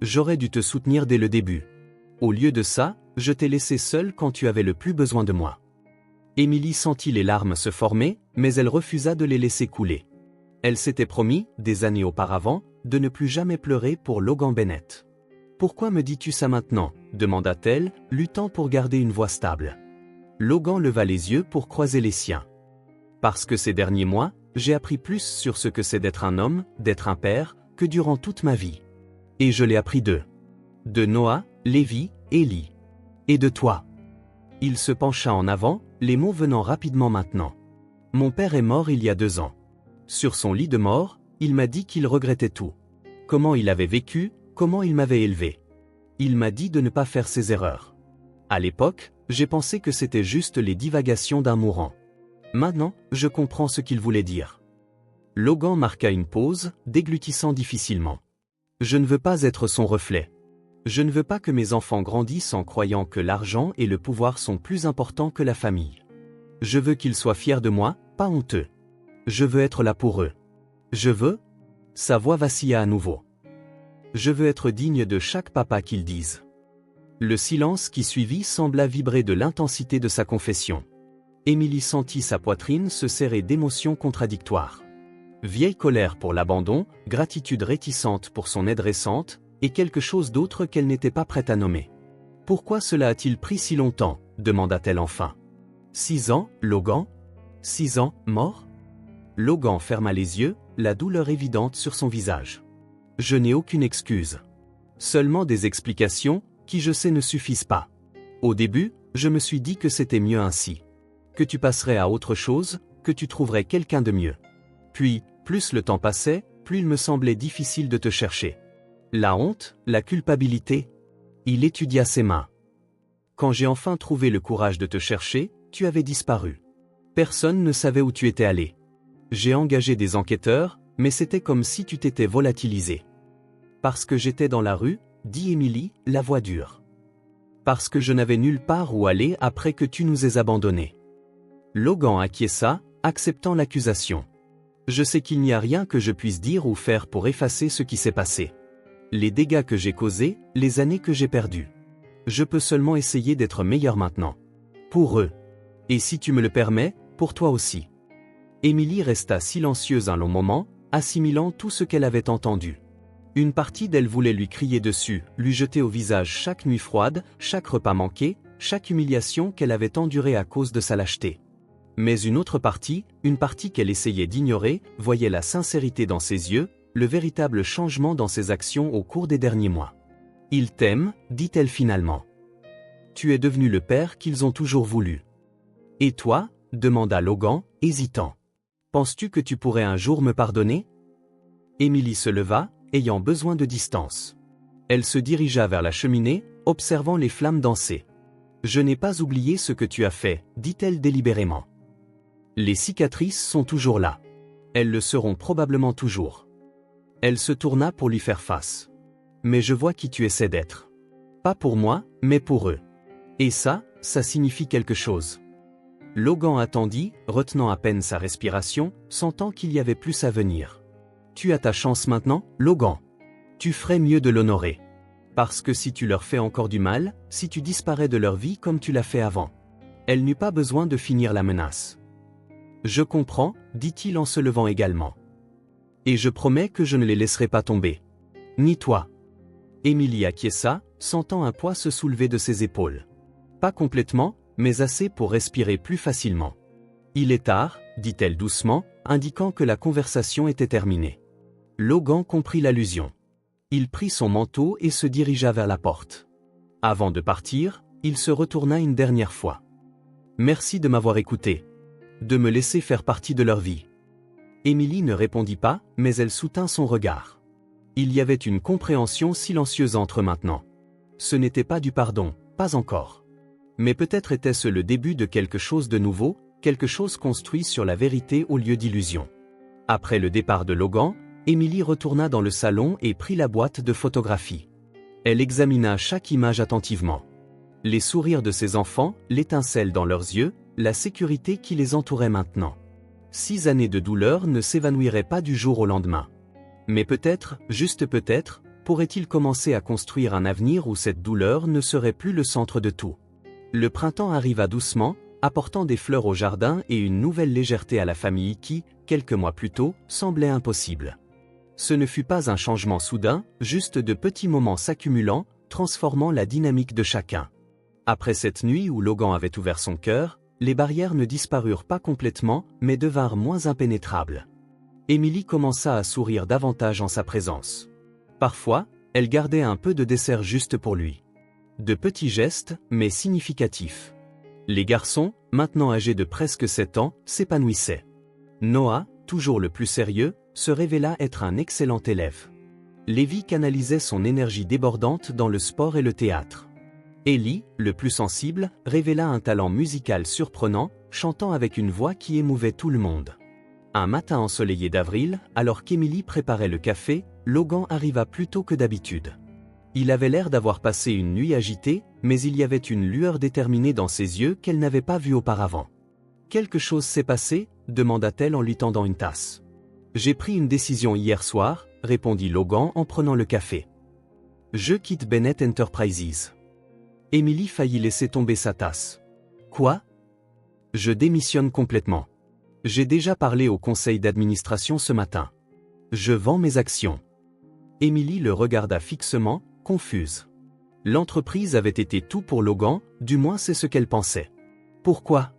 J'aurais dû te soutenir dès le début. Au lieu de ça, je t'ai laissé seule quand tu avais le plus besoin de moi. Émilie sentit les larmes se former, mais elle refusa de les laisser couler. Elle s'était promis, des années auparavant, de ne plus jamais pleurer pour Logan Bennett. Pourquoi me dis-tu ça maintenant? Demanda-t-elle, luttant pour garder une voix stable. Logan leva les yeux pour croiser les siens. Parce que ces derniers mois, j'ai appris plus sur ce que c'est d'être un homme, d'être un père, que durant toute ma vie. Et je l'ai appris d'eux. De Noah, Lévi, Élie. Et de toi. Il se pencha en avant, les mots venant rapidement maintenant. Mon père est mort il y a 2 ans. Sur son lit de mort, il m'a dit qu'il regrettait tout. Comment il avait vécu, comment il m'avait élevé. Il m'a dit de ne pas faire ses erreurs. À l'époque, j'ai pensé que c'était juste les divagations d'un mourant. Maintenant, je comprends ce qu'il voulait dire. Logan marqua une pause, déglutissant difficilement. Je ne veux pas être son reflet. Je ne veux pas que mes enfants grandissent en croyant que l'argent et le pouvoir sont plus importants que la famille. Je veux qu'ils soient fiers de moi, pas honteux. Je veux être là pour eux. Je veux... Sa voix vacilla à nouveau. Je veux être digne de chaque papa qu'ils disent. Le silence qui suivit sembla vibrer de l'intensité de sa confession. Émilie sentit sa poitrine se serrer d'émotions contradictoires. Vieille colère pour l'abandon, gratitude réticente pour son aide récente, et quelque chose d'autre qu'elle n'était pas prête à nommer. Pourquoi cela a-t-il pris si longtemps? Demanda-t-elle enfin. 6 ans, Logan? 6 ans, mort? Logan ferma les yeux, la douleur évidente sur son visage. Je n'ai aucune excuse. Seulement des explications, qui je sais ne suffisent pas. Au début, je me suis dit que c'était mieux ainsi. Que tu passerais à autre chose, que tu trouverais quelqu'un de mieux. Puis, plus le temps passait, plus il me semblait difficile de te chercher. La honte, la culpabilité. Il étudia ses mains. Quand j'ai enfin trouvé le courage de te chercher, tu avais disparu. Personne ne savait où tu étais allé. J'ai engagé des enquêteurs, mais c'était comme si tu t'étais volatilisé. Parce que j'étais dans la rue, dit Émilie, la voix dure. Parce que je n'avais nulle part où aller après que tu nous aies abandonnés. Logan acquiesça, acceptant l'accusation. Je sais qu'il n'y a rien que je puisse dire ou faire pour effacer ce qui s'est passé. Les dégâts que j'ai causés, les années que j'ai perdues. Je peux seulement essayer d'être meilleur maintenant. Pour eux. Et si tu me le permets, pour toi aussi. Émilie resta silencieuse un long moment, assimilant tout ce qu'elle avait entendu. Une partie d'elle voulait lui crier dessus, lui jeter au visage chaque nuit froide, chaque repas manqué, chaque humiliation qu'elle avait endurée à cause de sa lâcheté. Mais une autre partie, une partie qu'elle essayait d'ignorer, voyait la sincérité dans ses yeux, le véritable changement dans ses actions au cours des derniers mois. « Ils t'aiment », dit-elle finalement. « Tu es devenu le père qu'ils ont toujours voulu. »« Et toi ?» demanda Logan, hésitant. « Penses-tu que tu pourrais un jour me pardonner ?» Émilie se leva, ayant besoin de distance. Elle se dirigea vers la cheminée, observant les flammes danser. « Je n'ai pas oublié ce que tu as fait, dit-elle délibérément. Les cicatrices sont toujours là. Elles le seront probablement toujours. » Elle se tourna pour lui faire face. « Mais je vois qui tu essaies d'être. Pas pour moi, mais pour eux. Et ça signifie quelque chose. » Logan attendit, retenant à peine sa respiration, sentant qu'il y avait plus à venir. « Tu as ta chance maintenant, Logan. Tu ferais mieux de l'honorer. Parce que si tu leur fais encore du mal, si tu disparais de leur vie comme tu l'as fait avant. » Elle n'eut pas besoin de finir la menace. « Je comprends, dit-il en se levant également. Et je promets que je ne les laisserai pas tomber. Ni toi. » Émilie acquiesça, sentant un poids se soulever de ses épaules. Pas complètement, mais assez pour respirer plus facilement. « Il est tard, dit-elle doucement, indiquant que la conversation était terminée. Logan comprit l'allusion. Il prit son manteau et se dirigea vers la porte. Avant de partir, il se retourna une dernière fois. « Merci de m'avoir écouté. De me laisser faire partie de leur vie. » Émilie ne répondit pas, mais elle soutint son regard. Il y avait une compréhension silencieuse entre eux maintenant. Ce n'était pas du pardon, pas encore. Mais peut-être était-ce le début de quelque chose de nouveau, quelque chose construit sur la vérité au lieu d'illusion. Après le départ de Logan, Émilie retourna dans le salon et prit la boîte de photographie. Elle examina chaque image attentivement. Les sourires de ses enfants, l'étincelle dans leurs yeux, la sécurité qui les entourait maintenant. 6 années de douleur ne s'évanouiraient pas du jour au lendemain. Mais peut-être, juste peut-être, pourrait-il commencer à construire un avenir où cette douleur ne serait plus le centre de tout. Le printemps arriva doucement, apportant des fleurs au jardin et une nouvelle légèreté à la famille qui, quelques mois plus tôt, semblait impossible. Ce ne fut pas un changement soudain, juste de petits moments s'accumulant, transformant la dynamique de chacun. Après cette nuit où Logan avait ouvert son cœur, les barrières ne disparurent pas complètement, mais devinrent moins impénétrables. Émilie commença à sourire davantage en sa présence. Parfois, elle gardait un peu de dessert juste pour lui. De petits gestes, mais significatifs. Les garçons, maintenant âgés de presque 7 ans, s'épanouissaient. Noah, toujours le plus sérieux, se révéla être un excellent élève. Lévi canalisait son énergie débordante dans le sport et le théâtre. Ellie, le plus sensible, révéla un talent musical surprenant, chantant avec une voix qui émouvait tout le monde. Un matin ensoleillé d'avril, alors qu'Émilie préparait le café, Logan arriva plus tôt que d'habitude. Il avait l'air d'avoir passé une nuit agitée, mais il y avait une lueur déterminée dans ses yeux qu'elle n'avait pas vue auparavant. « Quelque chose s'est passé ?» demanda-t-elle en lui tendant une tasse. « J'ai pris une décision hier soir », répondit Logan en prenant le café. « Je quitte Bennett Enterprises. » Émilie faillit laisser tomber sa tasse. « Quoi ? » ?»« Je démissionne complètement. J'ai déjà parlé au conseil d'administration ce matin. Je vends mes actions. » Émilie le regarda fixement, confuse. L'entreprise avait été tout pour Logan, du moins c'est ce qu'elle pensait. « Pourquoi ? » ?»«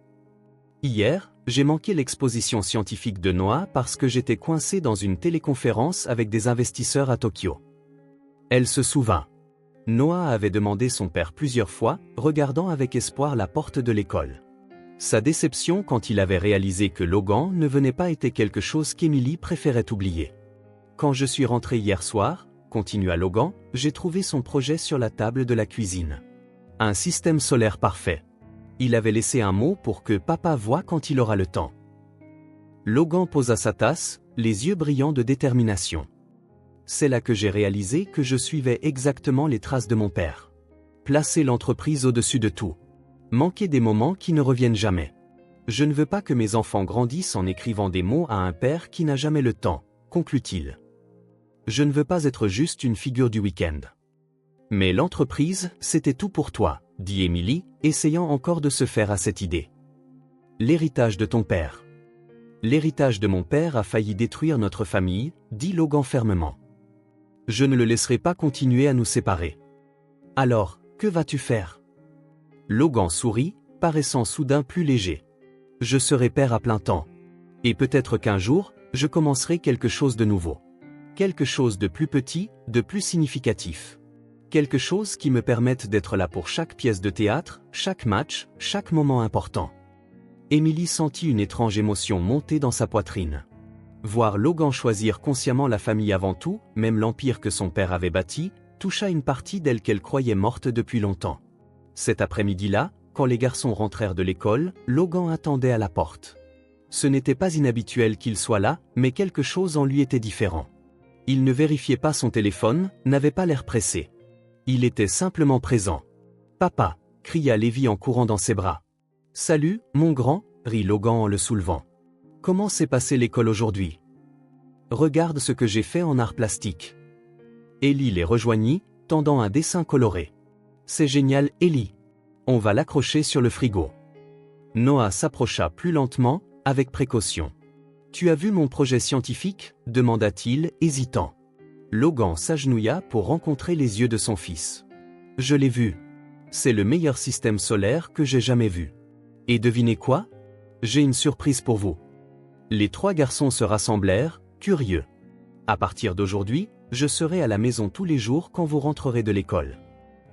Hier, j'ai manqué l'exposition scientifique de Noah parce que j'étais coincé dans une téléconférence avec des investisseurs à Tokyo. » Elle se souvint. Noah avait demandé son père plusieurs fois, regardant avec espoir la porte de l'école. Sa déception quand il avait réalisé que Logan ne venait pas était quelque chose qu'Émilie préférait oublier. « Quand je suis rentré hier soir, » continua Logan, « j'ai trouvé son projet sur la table de la cuisine. Un système solaire parfait. Il avait laissé un mot pour que papa voie quand il aura le temps. » Logan posa sa tasse, les yeux brillants de détermination. C'est là que j'ai réalisé que je suivais exactement les traces de mon père. Placer l'entreprise au-dessus de tout. Manquer des moments qui ne reviennent jamais. Je ne veux pas que mes enfants grandissent en écrivant des mots à un père qui n'a jamais le temps, conclut-il. Je ne veux pas être juste une figure du week-end. Mais l'entreprise, c'était tout pour toi, dit Émilie, essayant encore de se faire à cette idée. L'héritage de ton père. L'héritage de mon père a failli détruire notre famille, dit Logan fermement. Je ne le laisserai pas continuer à nous séparer. Alors, que vas-tu faire ? Logan sourit, paraissant soudain plus léger. Je serai père à plein temps. Et peut-être qu'un jour, je commencerai quelque chose de nouveau. Quelque chose de plus petit, de plus significatif. Quelque chose qui me permette d'être là pour chaque pièce de théâtre, chaque match, chaque moment important. Émilie sentit une étrange émotion monter dans sa poitrine. Voir Logan choisir consciemment la famille avant tout, même l'empire que son père avait bâti, toucha une partie d'elle qu'elle croyait morte depuis longtemps. Cet après-midi-là, quand les garçons rentrèrent de l'école, Logan attendait à la porte. Ce n'était pas inhabituel qu'il soit là, mais quelque chose en lui était différent. Il ne vérifiait pas son téléphone, n'avait pas l'air pressé. Il était simplement présent. « Papa !» cria Lévi en courant dans ses bras. « Salut, mon grand !» rit Logan en le soulevant. « Comment s'est passée l'école aujourd'hui ? Regarde ce que j'ai fait en art plastique. » Ellie les rejoignit, tendant un dessin coloré. « C'est génial, Ellie. On va l'accrocher sur le frigo. » Noah s'approcha plus lentement, avec précaution. « Tu as vu mon projet scientifique ?» demanda-t-il, hésitant. Logan s'agenouilla pour rencontrer les yeux de son fils. « Je l'ai vu. C'est le meilleur système solaire que j'ai jamais vu. Et devinez quoi ? J'ai une surprise pour vous. » Les trois garçons se rassemblèrent, curieux. « À partir d'aujourd'hui, je serai à la maison tous les jours quand vous rentrerez de l'école.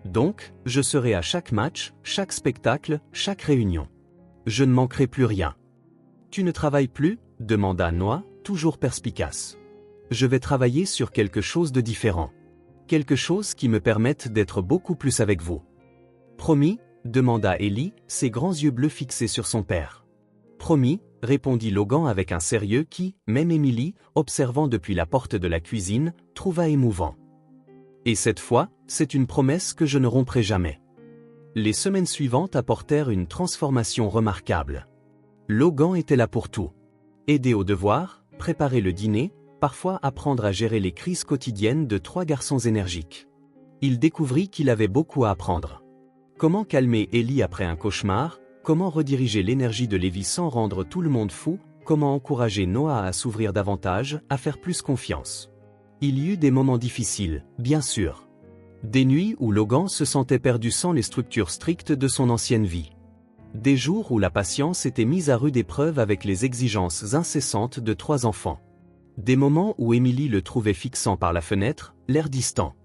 Donc, je serai à chaque match, chaque spectacle, chaque réunion. Je ne manquerai plus rien. »« Tu ne travailles plus ?» demanda Noah, toujours perspicace. « Je vais travailler sur quelque chose de différent. Quelque chose qui me permette d'être beaucoup plus avec vous. »« Promis ?» demanda Ellie, ses grands yeux bleus fixés sur son père. « Promis ?» répondit Logan avec un sérieux qui, même Emily, observant depuis la porte de la cuisine, trouva émouvant. « Et cette fois, c'est une promesse que je ne romprai jamais. » Les semaines suivantes apportèrent une transformation remarquable. Logan était là pour tout. Aider aux devoirs, préparer le dîner, parfois apprendre à gérer les crises quotidiennes de trois garçons énergiques. Il découvrit qu'il avait beaucoup à apprendre. Comment calmer Ellie après un cauchemar, comment rediriger l'énergie de Lévi sans rendre tout le monde fou, comment encourager Noah à s'ouvrir davantage, à faire plus confiance. Il y eut des moments difficiles, bien sûr. Des nuits où Logan se sentait perdu sans les structures strictes de son ancienne vie. Des jours où la patience était mise à rude épreuve avec les exigences incessantes de trois enfants. Des moments où Emily le trouvait fixant par la fenêtre, l'air distant.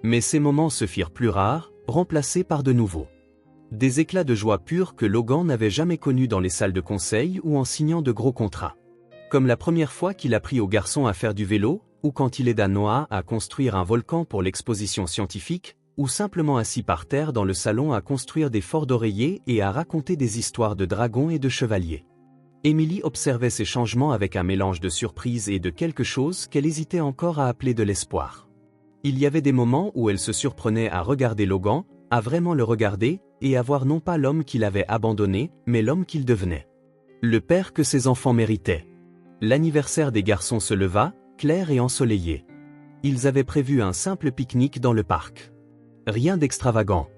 Mais ces moments se firent plus rares, remplacés par de nouveaux. Des éclats de joie pure que Logan n'avait jamais connus dans les salles de conseil ou en signant de gros contrats. Comme la première fois qu'il apprit aux garçons à faire du vélo, ou quand il aida Noah à construire un volcan pour l'exposition scientifique, ou simplement assis par terre dans le salon à construire des forts d'oreillers et à raconter des histoires de dragons et de chevaliers. Emily observait ces changements avec un mélange de surprise et de quelque chose qu'elle hésitait encore à appeler de l'espoir. Il y avait des moments où elle se surprenait à regarder Logan, à vraiment le regarder, et à voir non pas l'homme qu'il avait abandonné, mais l'homme qu'il devenait. Le père que ses enfants méritaient. L'anniversaire des garçons se leva, clair et ensoleillé. Ils avaient prévu un simple pique-nique dans le parc. Rien d'extravagant.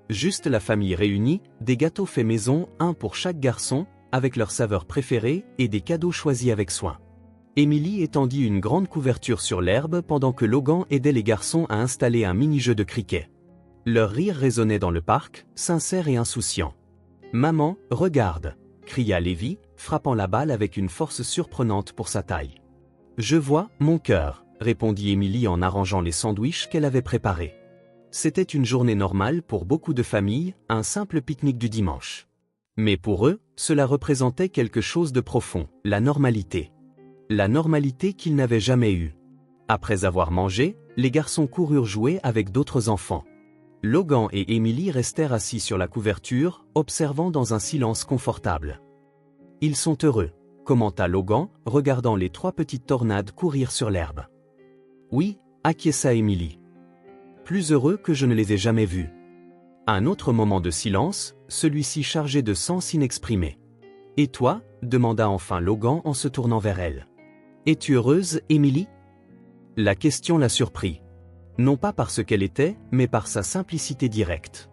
Juste la famille réunie, des gâteaux faits maison, un pour chaque garçon, avec leur saveur préférée, et des cadeaux choisis avec soin. Emily étendit une grande couverture sur l'herbe pendant que Logan aidait les garçons à installer un mini-jeu de cricket. Leur rire résonnait dans le parc, sincère et insouciant. « Maman, regarde !» cria Lévi, frappant la balle avec une force surprenante pour sa taille. « Je vois, mon cœur !» répondit Emily en arrangeant les sandwichs qu'elle avait préparés. C'était une journée normale pour beaucoup de familles, un simple pique-nique du dimanche. Mais pour eux, cela représentait quelque chose de profond, la normalité. La normalité qu'ils n'avaient jamais eue. Après avoir mangé, les garçons coururent jouer avec d'autres enfants. Logan et Emily restèrent assis sur la couverture, observant dans un silence confortable. « Ils sont heureux », commenta Logan, regardant les trois petites tornades courir sur l'herbe. « Oui », acquiesça Emily. « Plus heureux que je ne les ai jamais vus. » Un autre moment de silence, celui-ci chargé de sens inexprimé. « Et toi ?» demanda enfin Logan en se tournant vers elle. « Es-tu heureuse, Emily ?» La question la surprit. Non pas par ce qu'elle était, mais par sa simplicité directe.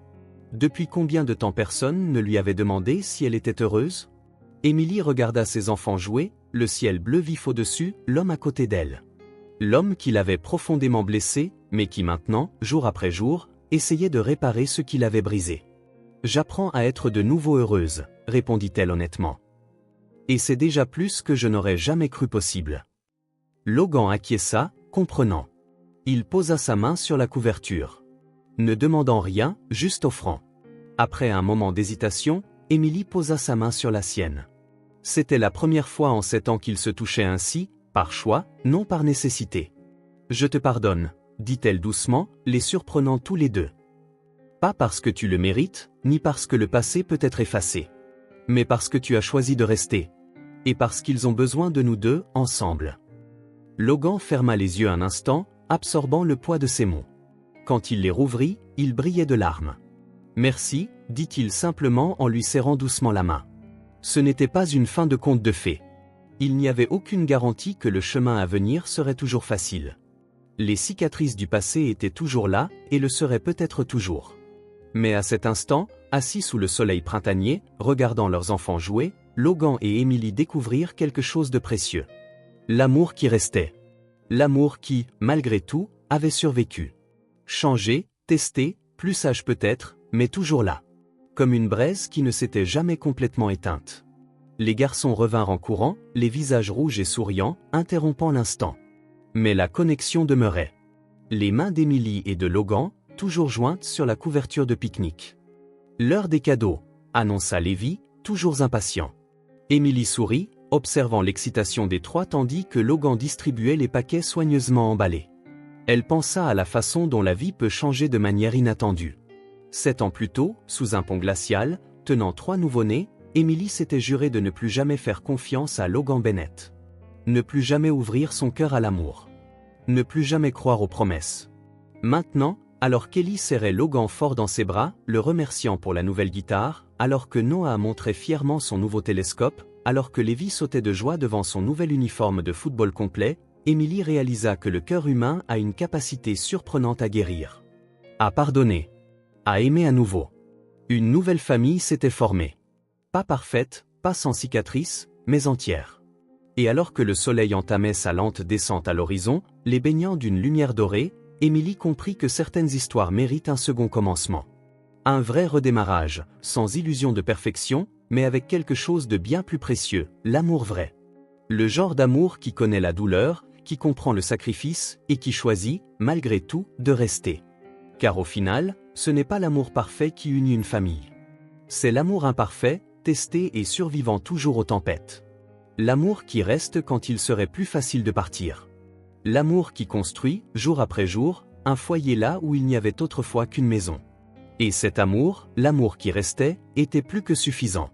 Depuis combien de temps personne ne lui avait demandé si elle était heureuse ? Emily regarda ses enfants jouer, le ciel bleu vif au-dessus, l'homme à côté d'elle. L'homme qui l'avait profondément blessé, mais qui maintenant, jour après jour, essayait de réparer ce qu'il avait brisé. « J'apprends à être de nouveau heureuse », répondit-elle honnêtement. « Et c'est déjà plus que je n'aurais jamais cru possible. » Logan acquiesça, comprenant. Il posa sa main sur la couverture. Ne demandant rien, juste offrant. Après un moment d'hésitation, Emily posa sa main sur la sienne. C'était la première fois en 7 ans qu'ils se touchaient ainsi, Par choix, non par nécessité. Je te pardonne, dit-elle doucement, les surprenant tous les deux. Pas parce que tu le mérites, ni parce que le passé peut être effacé. Mais parce que tu as choisi de rester. Et parce qu'ils ont besoin de nous deux, ensemble. Logan ferma les yeux un instant, absorbant le poids de ses mots. Quand il les rouvrit, il brillait de larmes. Merci, dit-il simplement en lui serrant doucement la main. Ce n'était pas une fin de conte de fées. Il n'y avait aucune garantie que le chemin à venir serait toujours facile. Les cicatrices du passé étaient toujours là, et le seraient peut-être toujours. Mais à cet instant, assis sous le soleil printanier, regardant leurs enfants jouer, Logan et Emily découvrirent quelque chose de précieux. L'amour qui restait. L'amour qui, malgré tout, avait survécu. Changé, testé, plus sage peut-être, mais toujours là. Comme une braise qui ne s'était jamais complètement éteinte. Les garçons revinrent en courant, les visages rouges et souriants, interrompant l'instant. Mais la connexion demeurait. Les mains d'Emily et de Logan, toujours jointes sur la couverture de pique-nique. L'heure des cadeaux, annonça Lévi, toujours impatient. Emily sourit, observant l'excitation des trois tandis que Logan distribuait les paquets soigneusement emballés. Elle pensa à la façon dont la vie peut changer de manière inattendue. 7 ans plus tôt, sous un pont glacial, tenant 3 nouveau-nés, Emily s'était juré de ne plus jamais faire confiance à Logan Bennett. Ne plus jamais ouvrir son cœur à l'amour. Ne plus jamais croire aux promesses. Maintenant, alors qu'Ellie serrait Logan fort dans ses bras, le remerciant pour la nouvelle guitare, alors que Noah montrait fièrement son nouveau télescope, alors que Lévi sautait de joie devant son nouvel uniforme de football complet, Emily réalisa que le cœur humain a une capacité surprenante à guérir. À pardonner. À aimer à nouveau. Une nouvelle famille s'était formée. Pas parfaite, pas sans cicatrices, mais entière. Et alors que le soleil entamait sa lente descente à l'horizon, les baignant d'une lumière dorée, Emily comprit que certaines histoires méritent un second commencement. Un vrai redémarrage, sans illusion de perfection, mais avec quelque chose de bien plus précieux, l'amour vrai. Le genre d'amour qui connaît la douleur, qui comprend le sacrifice, et qui choisit, malgré tout, de rester. Car au final, ce n'est pas l'amour parfait qui unit une famille. C'est l'amour imparfait, testé et survivant toujours aux tempêtes. L'amour qui reste quand il serait plus facile de partir. L'amour qui construit, jour après jour, un foyer là où il n'y avait autrefois qu'une maison. Et cet amour, l'amour qui restait, était plus que suffisant.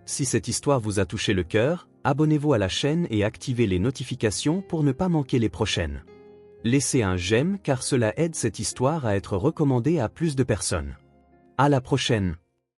Si cette histoire vous a touché le cœur, abonnez-vous à la chaîne et activez les notifications pour ne pas manquer les prochaines. Laissez un j'aime car cela aide cette histoire à être recommandée à plus de personnes. À la prochaine.